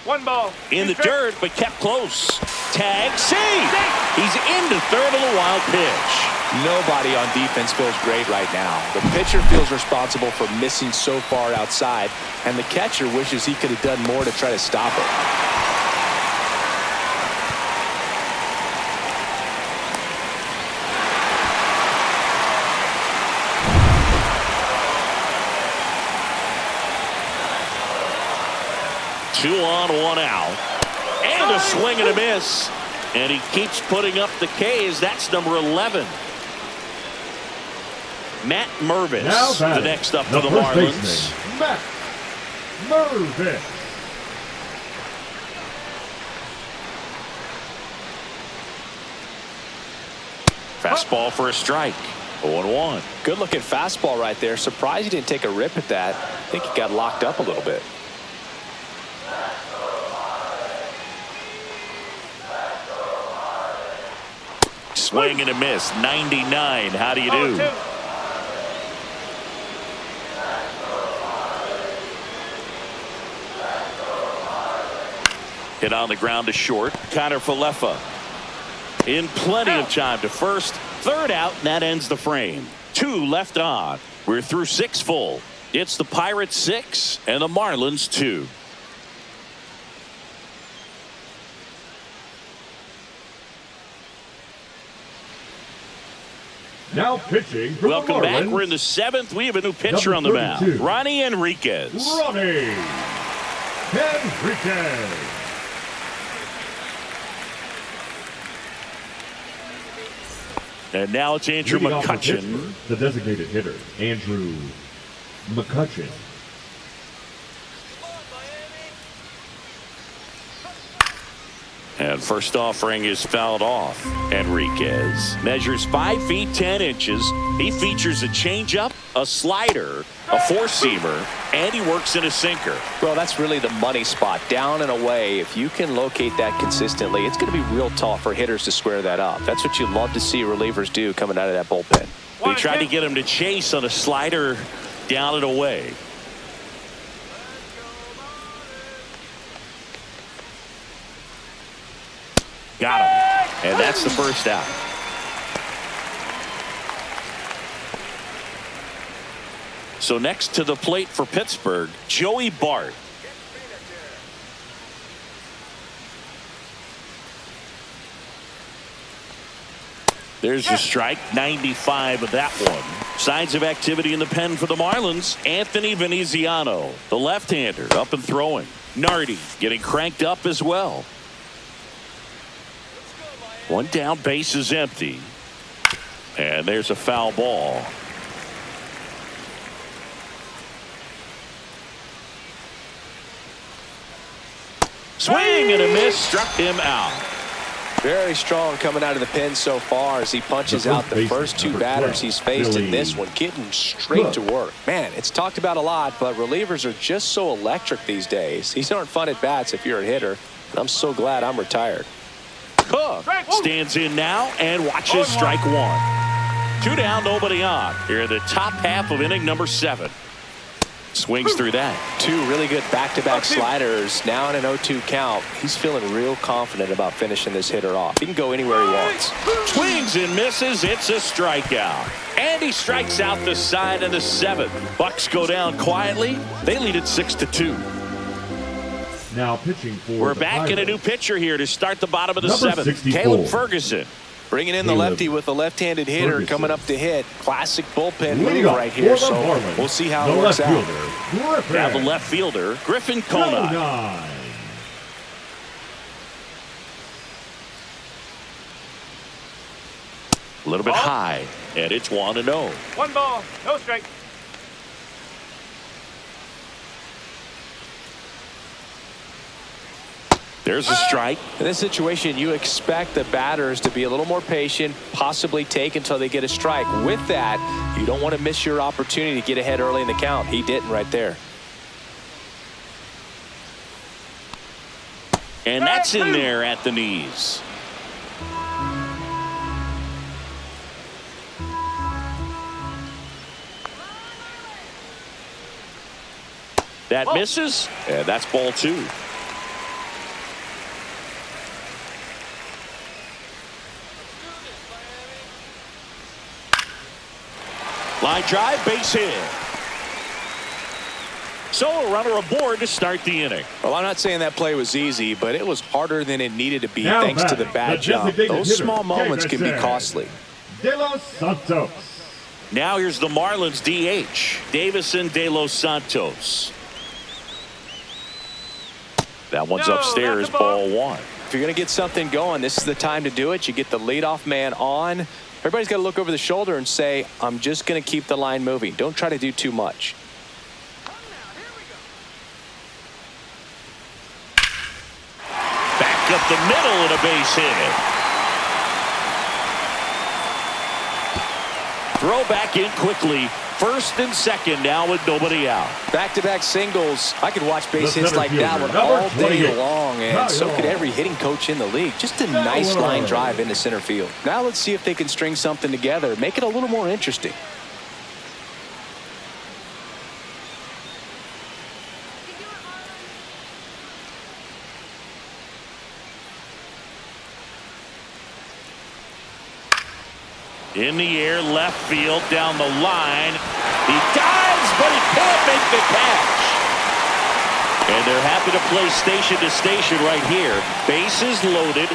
One ball. In the dirt, but kept close. Tag, save. He's into third on the wild pitch. Nobody on defense feels great right now. The pitcher feels responsible for missing so far outside, and the catcher wishes he could have done more to try to stop it. 2 on, 1 out. And a swing and a miss. And he keeps putting up the K's. That's number 11. Matt Mervis, the next up for the Marlins. Baseman, Matt Mervis. Fastball for a strike. 0-1. Good looking fastball right there. Surprised he didn't take a rip at that. I think he got locked up a little bit. Swing and a miss. 99. How do you do? Hit on the ground to short. Connor Falefa in plenty of time to first. Third out, and that ends the frame. 2 left on. We're through 6 full. It's the Pirates 6 and the Marlins 2. Now pitching for Welcome the Marlins. back. We're in the 7th. We have a new pitcher on the mound. Ronnie Enriquez. Ronnie Enriquez. And now it's Andrew Leading off the McCutchen. pitcher, the designated hitter, Andrew McCutchen. And first offering is fouled off. Enriquez measures 5 feet 10 inches. He features a changeup a slider, a four-seamer, and he works in a sinker. Well, that's really the money spot, down and away. If you can locate that consistently, it's going to be real tough for hitters to square that up. That's what you love to see relievers do coming out of that bullpen. They tried to get him to chase on a slider down and away. Got him. And that's the first out. So next to the plate for Pittsburgh, Joey Bart. There's a strike, 95 of that one. Signs of activity in the pen for the Marlins. Anthony Veneziano, the left-hander, up and throwing. Nardi getting cranked up as well. One down, base is empty. And there's a foul ball. Swing and a miss, struck him out. Very strong coming out of the pen so far as he punches out the first two batters he's faced in this one, getting straight to work. Man, it's talked about a lot, but relievers are just so electric these days. These aren't fun at bats if you're a hitter, and I'm so glad I'm retired. Cook stands in now and watches strike one. Two down, nobody on. Here in the top half of inning number 7. Swings through that. Two really good back-to-back sliders. Now in an 0-2 count. He's feeling real confident about finishing this hitter off. He can go anywhere he wants. Swings and misses. It's a strikeout. And he strikes out the side of the 7th. Bucks go down quietly. They lead it 6-2. Now pitching for We're the back in a Pirates. new pitcher here to start the bottom of the Number 7th. 64. Caleb Ferguson. Bringing in the lefty with a left-handed hitter Ferguson. coming up to hit. Classic bullpen Leading move off right here. for the So Marlins, we'll see how the it works left out. fielder, Griffin. Now the left fielder, Griffin Conine. Conine. A little bit high, and it's 1-0. 1 ball, no strike. There's a strike. In this situation, you expect the batters to be a little more patient, possibly take until they get a strike. With that, you don't want to miss your opportunity to get ahead early in the count. He didn't right there. And that's in there at the knees. That misses, and that's ball 2. Line drive, base hit. So a runner aboard to start the inning. Well, I'm not saying that play was easy, but it was harder than it needed to be Now thanks to the batting, bad the job. designated Those hitter, small moments can be Davidson. costly. De Los Santos. Now here's the Marlins DH, Davison De Los Santos. That one's No, upstairs, that's a ball. ball 1. If you're going to get something going, this is the time to do it. You get the leadoff man on. Everybody's got to look over the shoulder and say, I'm just going to keep the line moving. Don't try to do too much. Back up the middle and a base hit. Throw back in quickly. First and second now with nobody out. Back-to-back singles. I could watch base The hits center like that fielder, one number all day 28. long, and so could Kyle. every hitting coach in the league. Just a nice line drive into center field. Now let's see if they can string something together. Make it a little more interesting. In the air, left field, down the line. He dives, but he can't make the catch. And they're happy to play station to station right here. Bases loaded,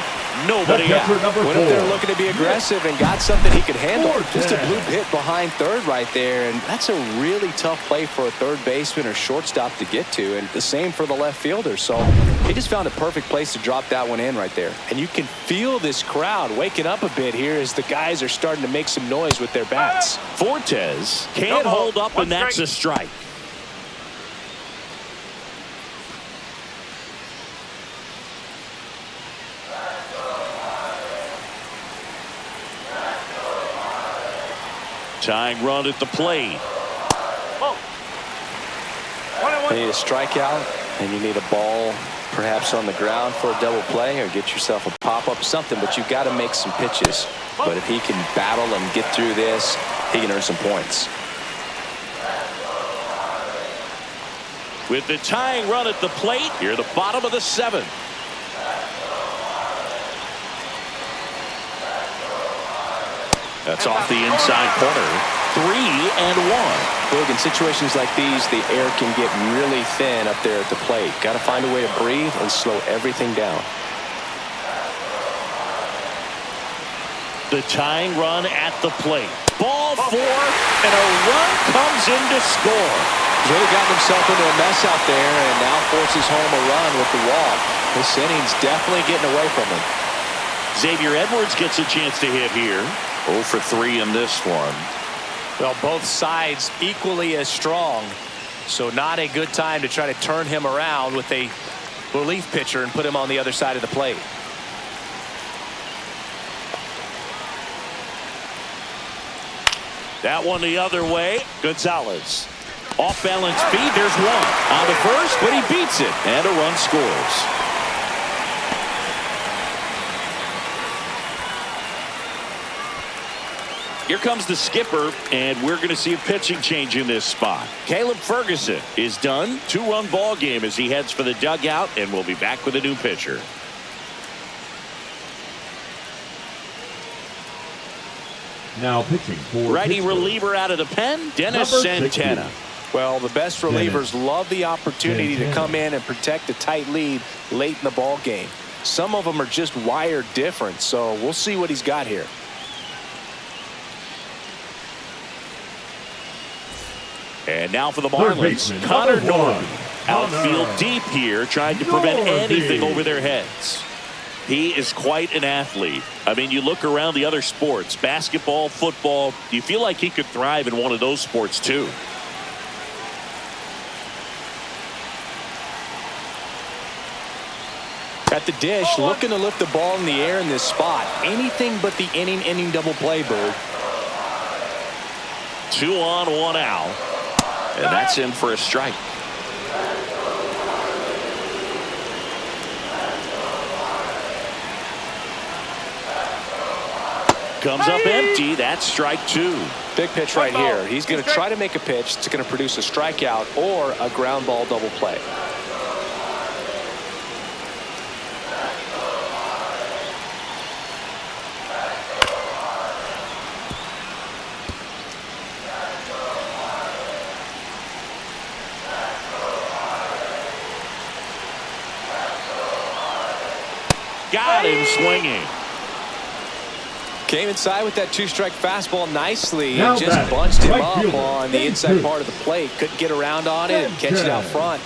nobody The catcher, out. number What if they're 4. looking to be aggressive and got something he could handle? Just a 4-10. blue hit behind third right there, and that's a really tough play for a third baseman or shortstop to get to, and the same for the left fielder. So he just found a perfect place to drop that one in right there. And you can feel this crowd waking up a bit here as the guys are starting to make some noise with their bats. Fortes can't No ball, hold up, one and that's strike. a strike. Tying run at the plate. You need a strikeout, and you need a ball perhaps on the ground for a double play, or get yourself a pop-up, something, but you've got to make some pitches. But if he can battle and get through this, he can earn some points. With the tying run at the plate, here at the bottom of the 7th. That's off the inside corner. 3-1. Boog, in situations like these, the air can get really thin up there at the plate. Got to find a way to breathe and slow everything down. The tying run at the plate. Ball 4, and a run comes in to score. He's really gotten himself into a mess out there and now forces home a run with the walk. This inning's definitely getting away from him. Xavier Edwards gets a chance to hit here. 0 for 3 in this one. Well, both sides equally as strong, so not a good time to try to turn him around with a relief pitcher and put him on the other side of the plate. That one the other way. Gonzalez. Off balance feed. There's one. On the first, but he beats it. And a run scores. Here comes the skipper, and we're going to see a pitching change in this spot. Caleb Ferguson is done. 2-run ball game as he heads for the dugout, and we'll be back with a new pitcher. Now pitching for Righty Pittsburgh, reliever out of the pen, Dennis Number Santana. 60. Well, the best relievers love the opportunity to come in and protect a tight lead late in the ball game. Some of them are just wired different, so we'll see what he's got here. And now for the Third Marlins, baseman, Connor number 1, Norton. Outfield deep here, trying to prevent anything over their heads. He is quite an athlete. I mean, you look around the other sports, basketball, football, you feel like he could thrive in one of those sports too. At the dish, looking to lift the ball in the air in this spot. Anything but the inning double play, Bird. 2 on, 1 out. And that's in for a strike. Comes up empty. That's strike 2. Big pitch right here. He's going to try to make a pitch that's going to produce a strikeout or a ground ball double play. Got him swinging. Came inside with that 2-strike fastball nicely Now and just batting, bunched him right up fielder, on the Big inside Two. part of the plate. Couldn't get around on it and catch it out front.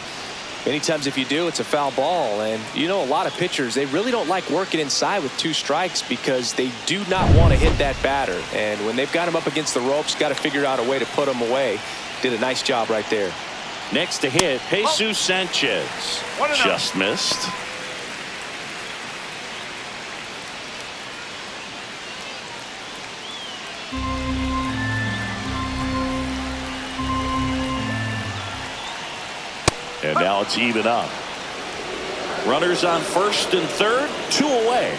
Many times if you do, it's a foul ball. And you know, a lot of pitchers, they really don't like working inside with 2 strikes because they do not want to hit that batter. And when they've got him up against the ropes, got to figure out a way to put him away. Did a nice job right there. Next to hit, Jesus Sanchez. 1-0. Just missed. And now it's even up. Runners on first and third, 2 away.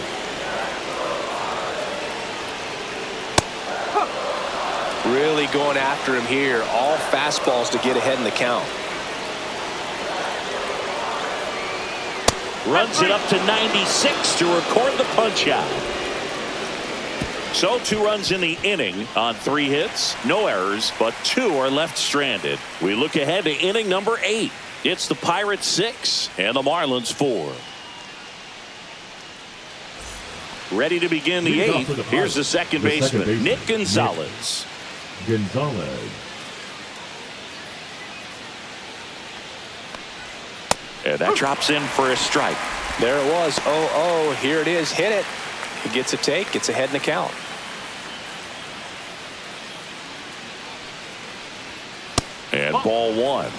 Really going after him here. All fastballs to get ahead in the count. Runs it up to 96 to record the punch out. So 2 runs in the inning on 3 hits, no errors, but 2 are left stranded. We look ahead to inning number 8. It's the Pirates 6 and the Marlins 4. Ready to begin the 8th. Here's the second baseman, Nick Gonzalez. Gonzalez. And that drops in for a strike. There it was. 0-0. Here it is. Hit it. He gets a take. Gets ahead in the count. And ball 1.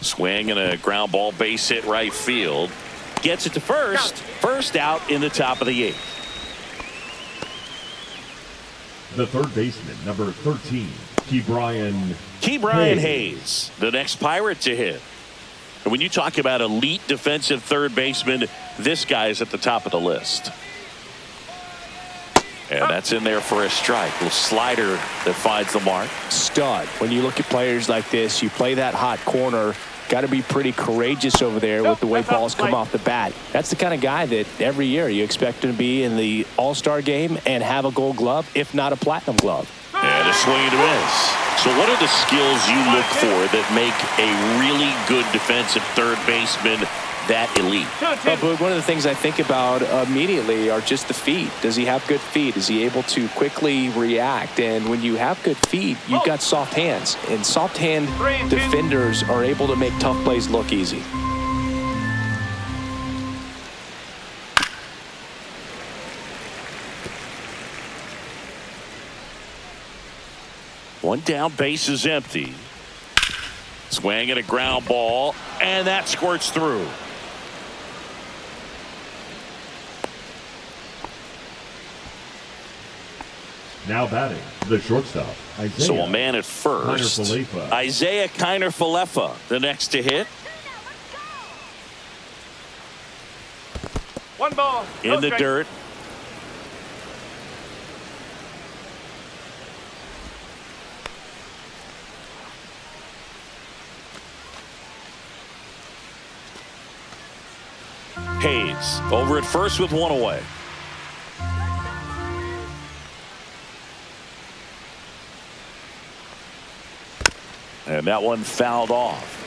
Swing and a ground ball base hit right field. Gets it to first. First out in the top of the 8th. The third baseman, number 13, Ke'Bryan Hayes, the next Pirate to hit. And when you talk about elite defensive third baseman, this guy is at the top of the list. And that's in there for a strike. A little slider that finds the mark. Stud. When you look at players like this, you play that hot corner. Got to be pretty courageous over there with the way balls come off the bat. That's the kind of guy that every year you expect him to be in the All-Star game and have a Gold Glove, if not a Platinum Glove. And a swing and a miss. So what are the skills you look for that make a really good defensive third baseman that elite? Well, Boog, one of the things I think about immediately are just the feet. Does he have good feet? Is he able to quickly react? And when you have good feet, you've got soft hands. And soft hand defenders are able to make tough plays look easy. One down, base is empty. Swing and a ground ball, and that squirts through. Now batting, the shortstop, Isaiah. So a man at first. Isaiah Kiner-Falefa, the next to hit. One ball. In the dirt. Hayes over at first with one away. And that one fouled off.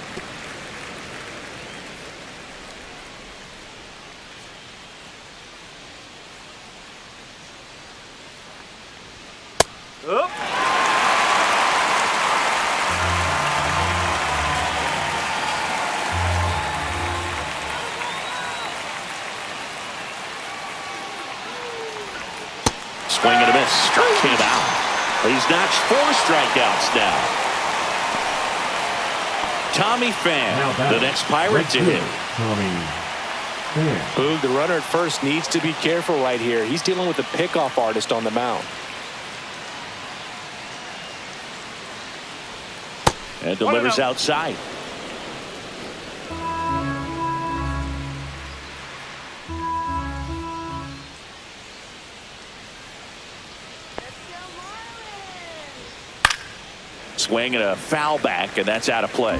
Up. Swing and a miss. Struck him out. He's notched 4 strikeouts now. Tommy Pham, the next Pirate to hit. Boog, the runner at first needs to be careful right here. He's dealing with a pickoff artist on the mound. And delivers outside. Swing and a foul back, and that's out of play.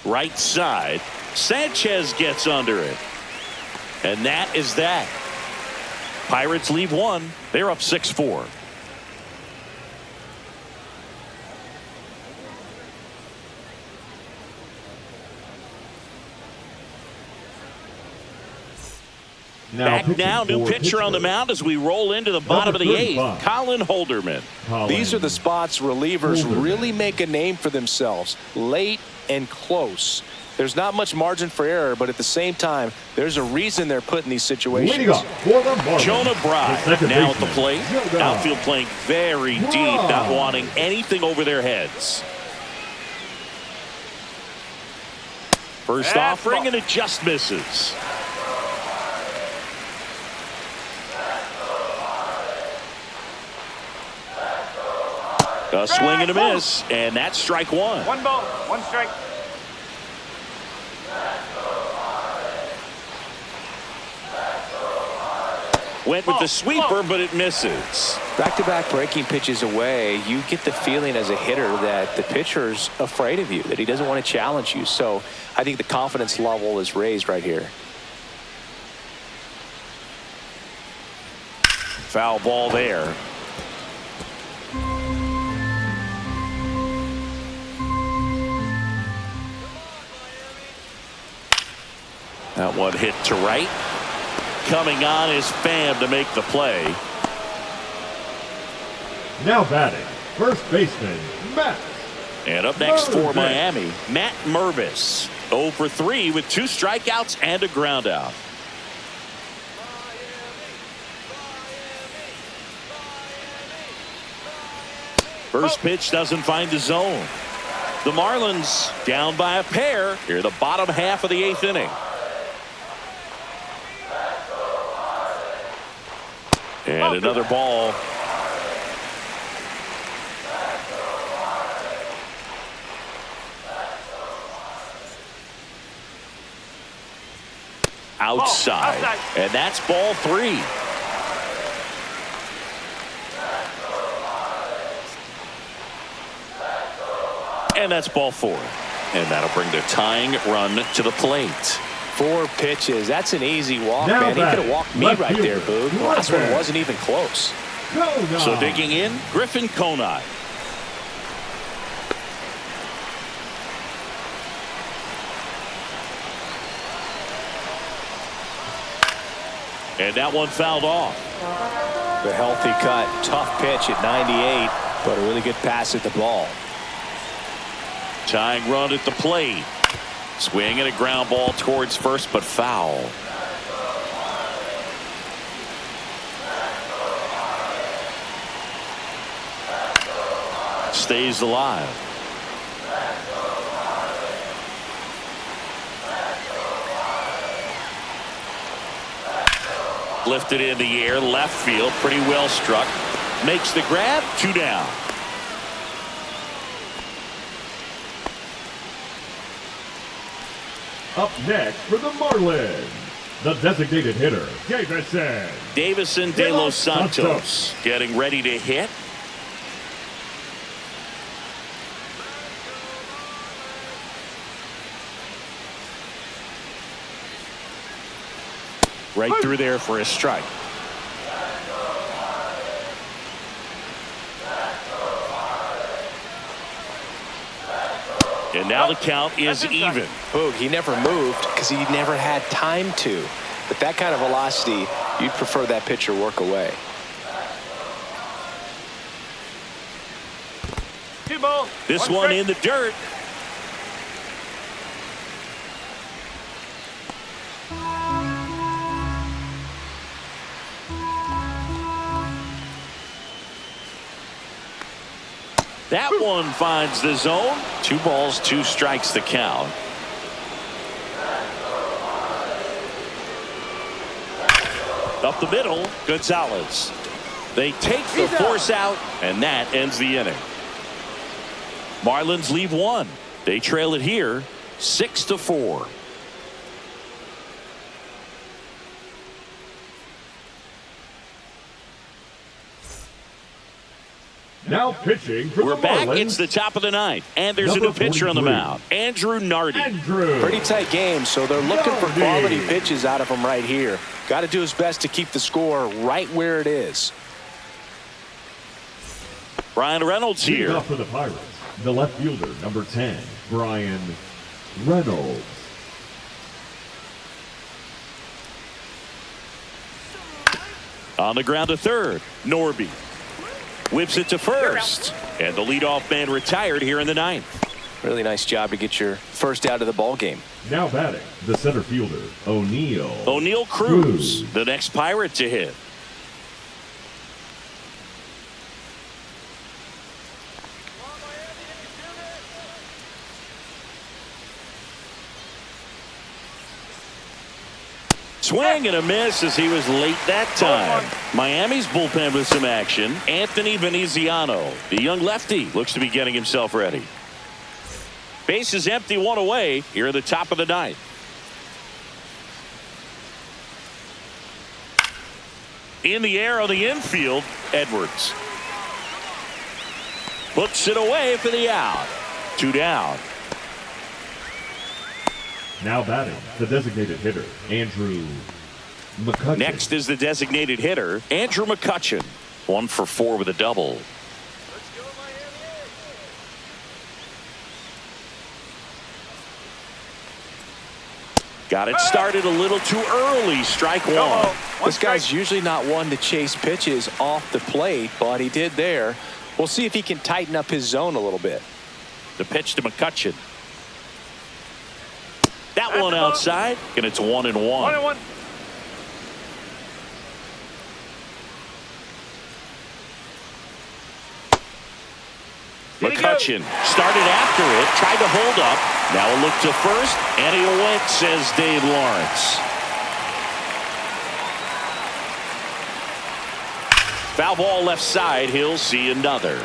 Right side. Sanchez gets under it. And that is that. Pirates leave 1. They're up 6-4. Back now, new pitcher on the mound as we roll into the bottom of the 8th. Colin Holderman. These are the spots relievers really make a name for themselves. Late and close. There's not much margin for error, but at the same time, there's a reason they're put in these situations. Jonah Bride now at the plate. Outfield playing very deep, not wanting anything over their heads. First offering, and it just misses. A swing and a miss, and that's strike 1. 1 ball, 1 strike. Went with the sweeper, but it misses. Back-to-back breaking pitches away, you get the feeling as a hitter that the pitcher's afraid of you, that he doesn't want to challenge you. So I think the confidence level is raised right here. Foul ball there. That one hit to right. Coming on is Pham to make the play. Now batting, first baseman, Matt. And up next for Miami, Matt Mervis. 0 for 3 with 2 strikeouts and a ground out. First pitch doesn't find the zone. The Marlins down by a pair here in the bottom half of the 8th inning. And another ball. Outside. And that's ball 3. And that's ball 4. And that'll bring the tying run to the plate. 4 pitches. That's an easy walk, Now man. He back, could have walked me left right there, fielder, Boog. The last one Conrad. wasn't even close. Conrad. So digging in, Griffin Conrad. And that one fouled off. The healthy cut. Tough pitch at 98, but a really good pass at the ball. Tying run at the plate. Swing and a ground ball towards first, but foul. Stays alive. Lifted in the air, left field, pretty well struck. Makes the grab, 2 down. Up next for the Marlins, the designated hitter, Davison De Los Santos getting ready to hit. Right through there for a strike. And now the count is even. Boog, he never moved because he never had time to. But that kind of velocity, you'd prefer that pitcher work away. 2 balls. This one in the dirt. That one finds the zone. 2 balls, 2 strikes the count. Up the middle, Gonzalez. They take the force out, and that ends the inning. Marlins leave 1. They trail it here 6-4. Now pitching for We're the back. Marlins. It's the top of the 9th, and there's Number a new pitcher on the 43. mound, Andrew Nardi. Pretty tight game, so they're looking for Nardi. quality pitches out of him right here. Got to do his best to keep the score right where it is. Brian Reynolds Leading here. off for the Pirates, the left fielder, number 10, Brian Reynolds. On the ground to third, Norby. Whips it to first. And the leadoff man retired here in the 9th. Really nice job to get your first out of the ball game. Now batting, the center fielder, O'Neal Cruz, the next Pirate to hit. Swing and a miss as he was late that time. Miami's bullpen with some action. Anthony Veneziano, the young lefty, looks to be getting himself ready. Base is empty, 1 away here at the top of the 9th. In the air on the infield, Edwards. Puts it away for the out. 2 down. Now batting, the designated hitter, Andrew McCutchen. Next is the designated hitter, Andrew McCutchen. 1 for 4 with a double. Got it started a little too early. Strike 1. This guy's usually not one to chase pitches off the plate, but he did there. We'll see if he can tighten up his zone a little bit. The pitch to McCutchen. That one outside, and it's 1-1. 1-1. pitching. Started after it. Tried to hold up. Now a look to first. And he went, says Dave Lawrence. Foul ball left side. He'll see another.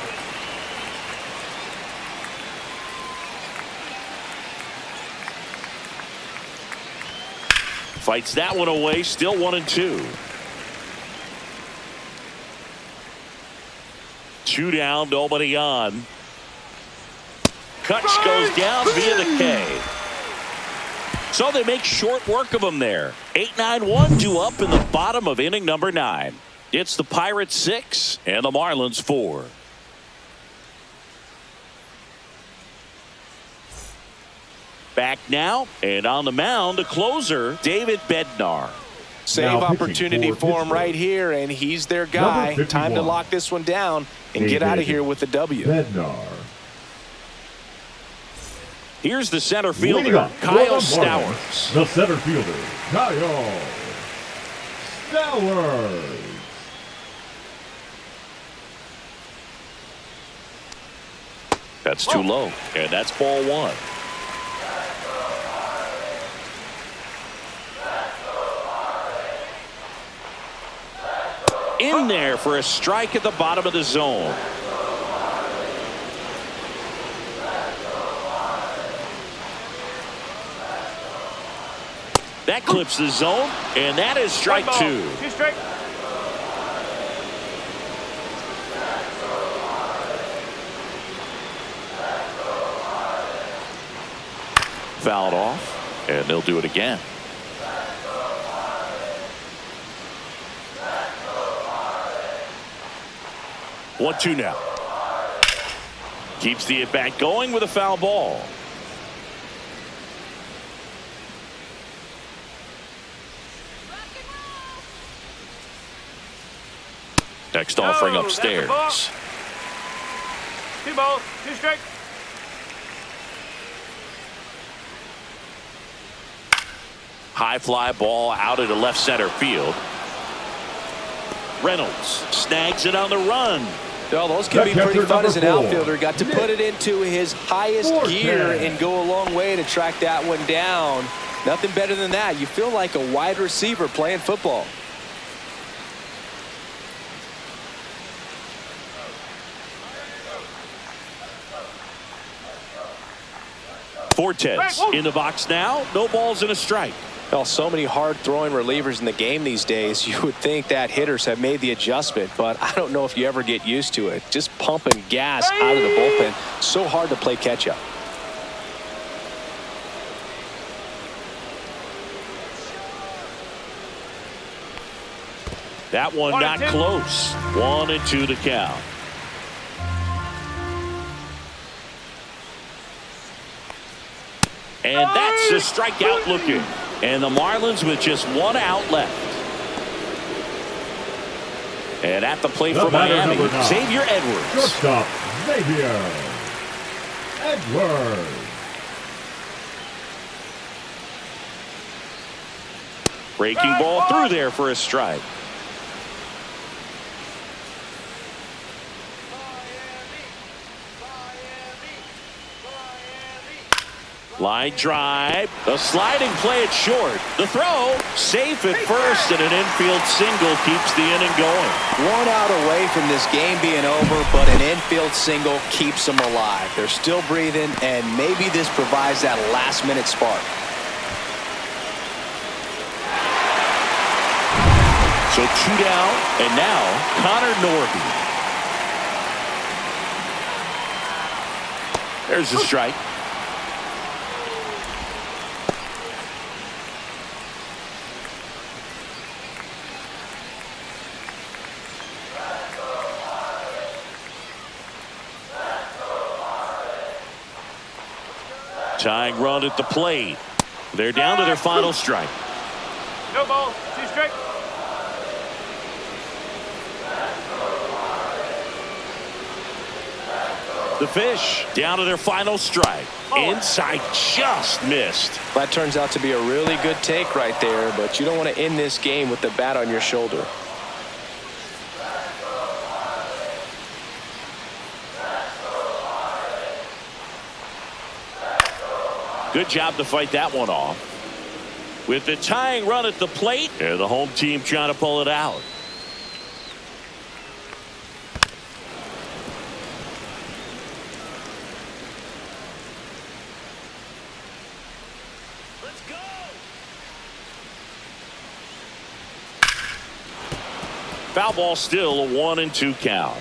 Fights that one away. Still 1-2. 2 down, nobody on. Kutch goes down via the K. So they make short work of him there. 8-9-1 due up in the bottom of inning number 9. It's the Pirates 6 and the Marlins 4. Back now, and on the mound, the closer, David Bednar. Save Now pitching opportunity for for him Pittsburgh. right here, and he's their guy. Number Time to 51. lock this one down and get David out of here with the W. Bednar. Here's the center Leading fielder, up for Kyle the Marlins, Stowers. The center fielder, Kyle Stowers. That's too low, and that's ball 1. In there for a strike at the bottom of the zone. That clips the zone, and that is strike 2. 2 strike. Fouled off, and they'll do it again. One, 2 now. Keeps the at-bat going with a foul ball. Next offering No, that's a ball. upstairs. 2 balls, 2 strike. High fly ball out into left center field. Reynolds snags it on the run. Well, those can be That pretty catcher, fun as an number 4. outfielder. Got to put it into his highest gear 410. and go a long way to track that one down. Nothing better than that. You feel like a wide receiver playing football. Fortes in the box now. No balls and a strike. Well, so many hard-throwing relievers in the game these days. You would think that hitters have made the adjustment, but I don't know if you ever get used to it. Just pumping gas out of the bullpen. So hard to play catch-up. That one 1 not and 2. close. 1-2 to count. And that's a strikeout looking. And the Marlins with just 1 out left. And at the plate The for batter, Miami, number 9. Xavier Edwards. Shortstop, Xavier Edwards. Breaking ball through there for a strike. Line drive. The sliding play at short. The throw. Safe at first, and an infield single keeps the inning going. 1 out away from this game being over, but an infield single keeps them alive. They're still breathing, and maybe this provides that last-minute spark. So 2 down, and now Connor Norby. There's the strike. Tying run at the plate. They're down to their final strike. No ball, 2 strike. The Fish down to their final strike. Inside, just missed. That turns out to be a really good take right there, but you don't want to end this game with the bat on your shoulder. Good job to fight that one off. With the tying run at the plate, and the home team trying to pull it out. Let's go. Foul ball, still a 1-2 count.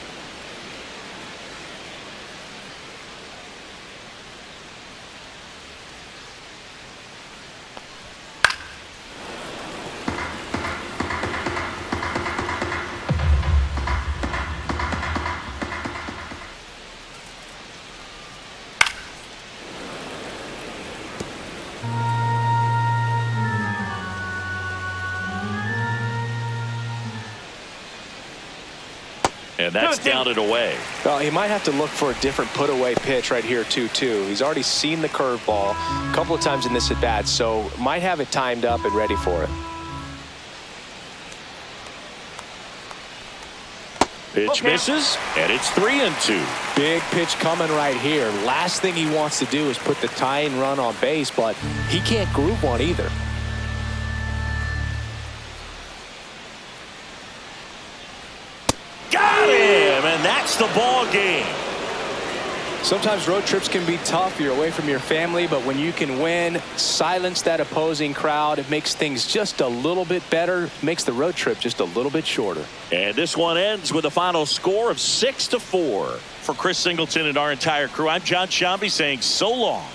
And that's down and away. Well, he might have to look for a different put-away pitch right here, too. He's already seen the curveball a couple of times in this at-bat, so might have it timed up and ready for it. Pitch misses, and it's 3-2. Big pitch coming right here. Last thing he wants to do is put the tying run on base, but he can't groove one either. Got him, and that's the ball game. Sometimes road trips can be tough. You're away from your family, but when you can win, silence that opposing crowd, it makes things just a little bit better, makes the road trip just a little bit shorter. And this one ends with a final score of 6-4. For Chris Singleton and our entire crew, I'm John Shambi saying so long.